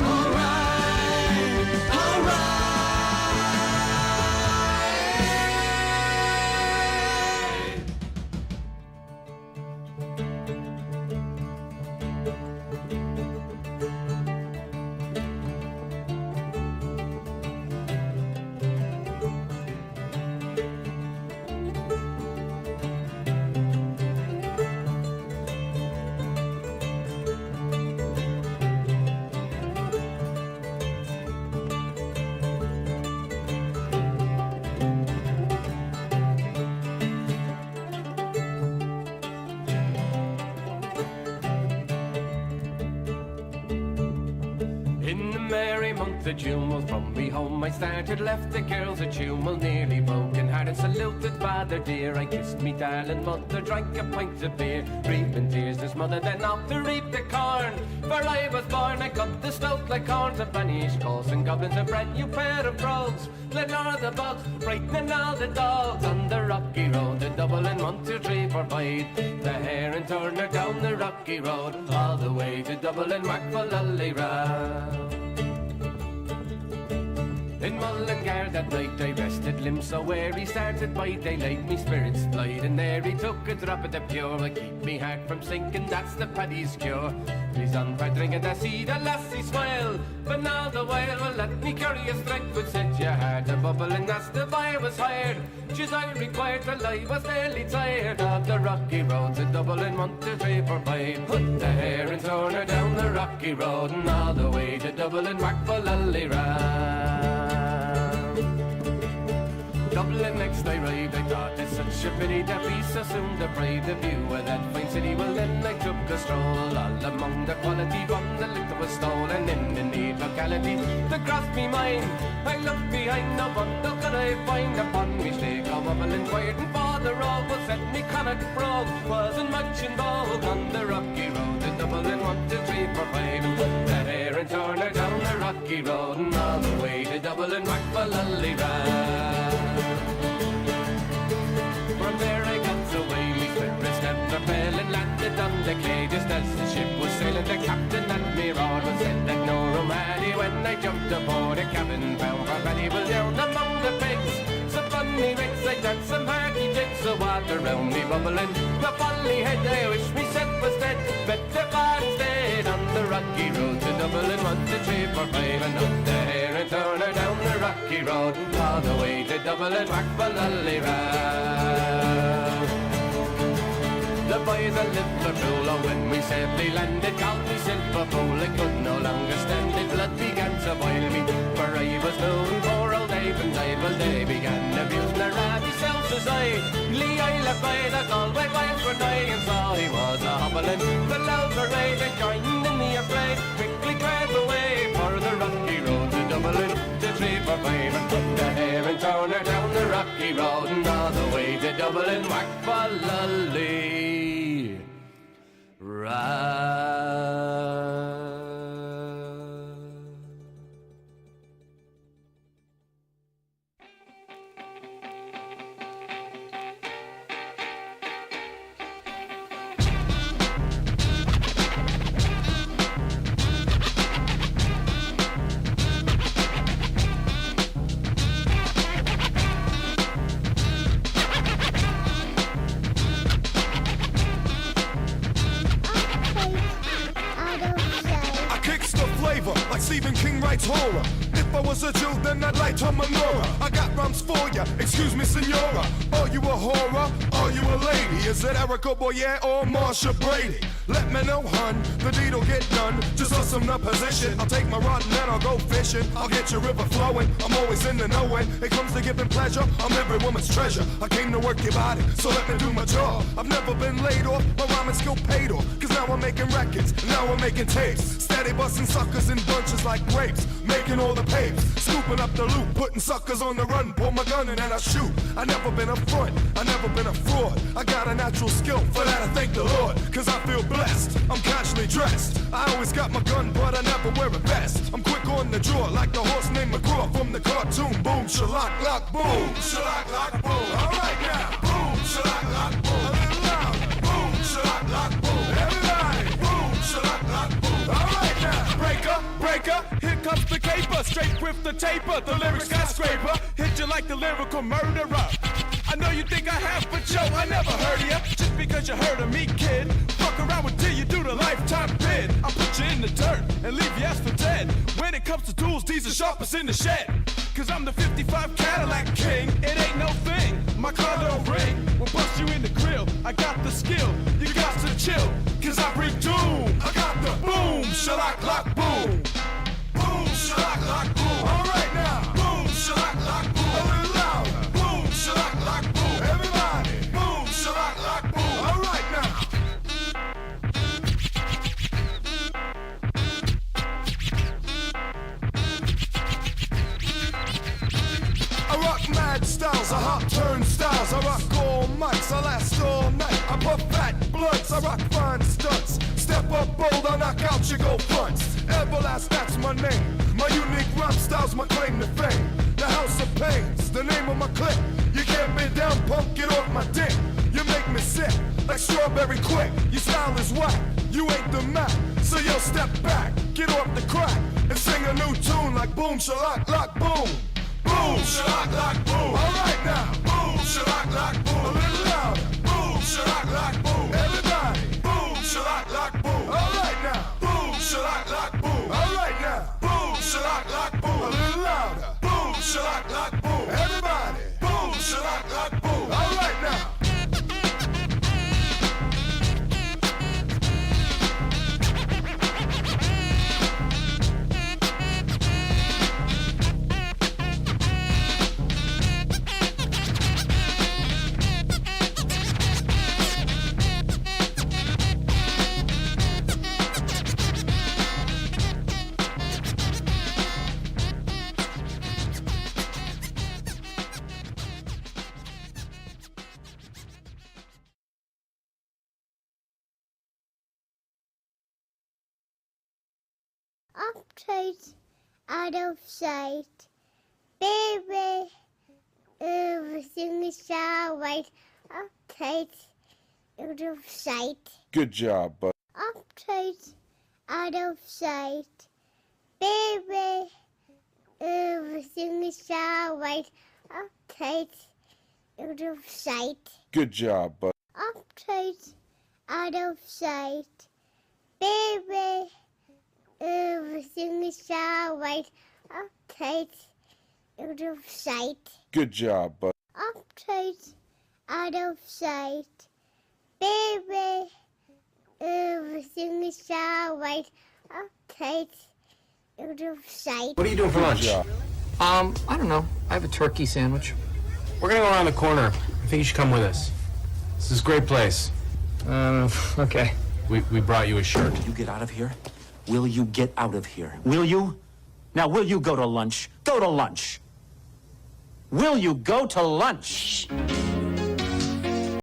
Alright, alright. The June was from me home I started, left the girls at June, nearly broken hearted, saluted father dear. I kissed me darling mother, drank a pint of beer, reaping tears this mother, then off to reap the corn. For I was born, I cut the stout like horns of banished calls and goblins, a brand new pair of brogues, let all the bugs, frightening all the dogs on the rocky road, the Dublin 1, 2, 3, 4, 5, the hare and turner down the rocky road, all the way to Dublin, Macfallallyra. In Mullingar that night I rested limbs so weary, started by daylight me spirits flied, and there he took a drop of the pure to keep me heart from sinking, that's the paddy's cure. He's on for drinking to see the lassie smile, but now the while well let me curious strength would set your heart a bubble, and that's the boy was hired. Just I required till I was nearly tired of the rocky roads of Dublin 1, 2, 3, 4, 5. Put the hare and turner down the rocky road and all the way to Dublin, Macfallallyra. Dublin next I ride, I thought it's such a pity to be so soon deprived the view of that fine city. Well then I took a stroll all among the quality from the liquor was stolen in the neat locality that crossed me mind. I looked behind, no bundle could I find upon me stake. I wobble inquired and for the road was set me Connacht brogue, wasn't much in vogue on the rocky road to Dublin 1, 2, 3, 4, 5. And put the hare and turner down the rocky road and all the way to Dublin, Macfallallyra. From there I got away, me spirits never fell and landed on the quay. Just as the ship was sailing, the captain and me roared and said that no room had he. When I jumped aboard a cabin bound for Paddy was down among the pigs. So funny rigs, I done some hearty jigs, so water round me bubbling. My folly head, I wish me set was dead, better far instead on the rocky road to Dublin 1, 2, 3, 4, 5. And up the hare and turner down the rocky road all the way to Dublin, Macfallallyra. The boys of Liverpool, oh, when we safely landed, called me Silverpool. I could no longer stand it, blood began to boil me, for I was known for old Dave, and well, they began abusing their rabby selves as I left by the Galway wild for dying, and saw he was a hobbling. The loud parade and joined in the affray, quickly cleared the way for the rocky road to Dublin, to 3, 4, 5. And put the hare and turner down the rocky road and all the way to Dublin, Macfallallyra. Like Stephen King writes horror. If I was a Jew, then I'd light on menorah. I got rhymes for ya, excuse me, senora. Are you a whore? Are you a lady? Is it Erica Boyer or Marsha Brady? Let me know, hun, the deed'll get done. Just listen the position. I'll take my rod and then I'll go fishing. I'll get your river flowing. I'm always in the know when it comes to giving pleasure. I'm every woman's treasure. I came to work your body, so let me do my job. I've never been laid off, my rhyming skill paid off. Cause now I'm making records, and now I'm making tapes. Steady busting suckers in bunches like grapes. Making all the papes, scooping up the loot, putting suckers on the run. Pull my gun and then I shoot. I never been a front, I never been a fraud. I got a natural skill, for that I thank the Lord. Cause I feel blessed, I'm casually dressed. I always got my gun, but I never wear a vest. I'm quick on the draw, like the horse named McGraw from the cartoon. Boom, shellac, lock, boom. Shellac, lock, boom. Alright now. Boom, shellac, lock, boom. A little loud. Boom, shellac, lock, boom. Everybody. Boom, shellac, lock, boom. Alright now. Breaker, breaker, here comes the caper. Straight with the taper, the lyric skyscraper. Hit you like the lyrical murderer. I know you think I have, but yo, I never heard of ya. Just because you heard of me, kid. Fuck around with till you do the lifetime bid. I'll put you in the dirt and leave you ass for dead. When it comes to tools, these are sharpest in the shed. Cause I'm the 55 Cadillac king, it ain't no thing. My car don't ring, we'll bust you in the grill. I got the skill, you got to chill. Cause I bring doom, I got the boom, shellac, lock, boom. Boom, shellac, lock, boom. Alright now. Boom, shellac, lock, boom. A little louder. Boom, shellac, lock, boom. Everybody. Boom, shellac, lock, boom. Alright now. I rock mad styles, I hop turnstiles, I rock all mics, I last all night. I puff fat blunts, I rock fine stunts. Step up bold, I'll knock out your gold fronts. Everlast, that's my name. My unique rhyme style's my claim to fame. The House of Pains, the name of my clique. You can't be down, punk, get off my dick. You make me sick, like strawberry quick. Your style is whack, you ain't the Mac. So yo, step back, get off the crack, and sing a new tune like boom, shellac, lock, boom. Boom, shellac, lock, boom. Alright now. Boom, shellac, lock, boom. A little louder. Boom, shellac, lock, boom. Everybody. Boom, shellac, lock, boom. Alright now. Boom, shellac, lock, boom. Alright now. Boom, shellac, lock, boom. A little louder. Boom, shellac, lock, boom. Everybody. Boom, shellac, lock, boom. Alright now. Uptight, out of sight. Baby, everything is alright. Uptight, out of sight. Good job, bud. Uptight, out of sight. Baby, everything is alright. Uptight, out of sight. Good job, bud. Uptight, out of sight. Baby, everything is alright. Uptight, out of sight. Good job, bud. Uptight, out of sight. Baby, everything is alright. Uptight, out of sight. What are you doing for lunch? I don't know. I have a turkey sandwich. We're gonna go around the corner. I think you should come with us. This is a great place. Okay. We brought you a shirt. You get out of here? Will you get out of here? Will you? Now, will you go to lunch? Go to lunch. Will you go to lunch?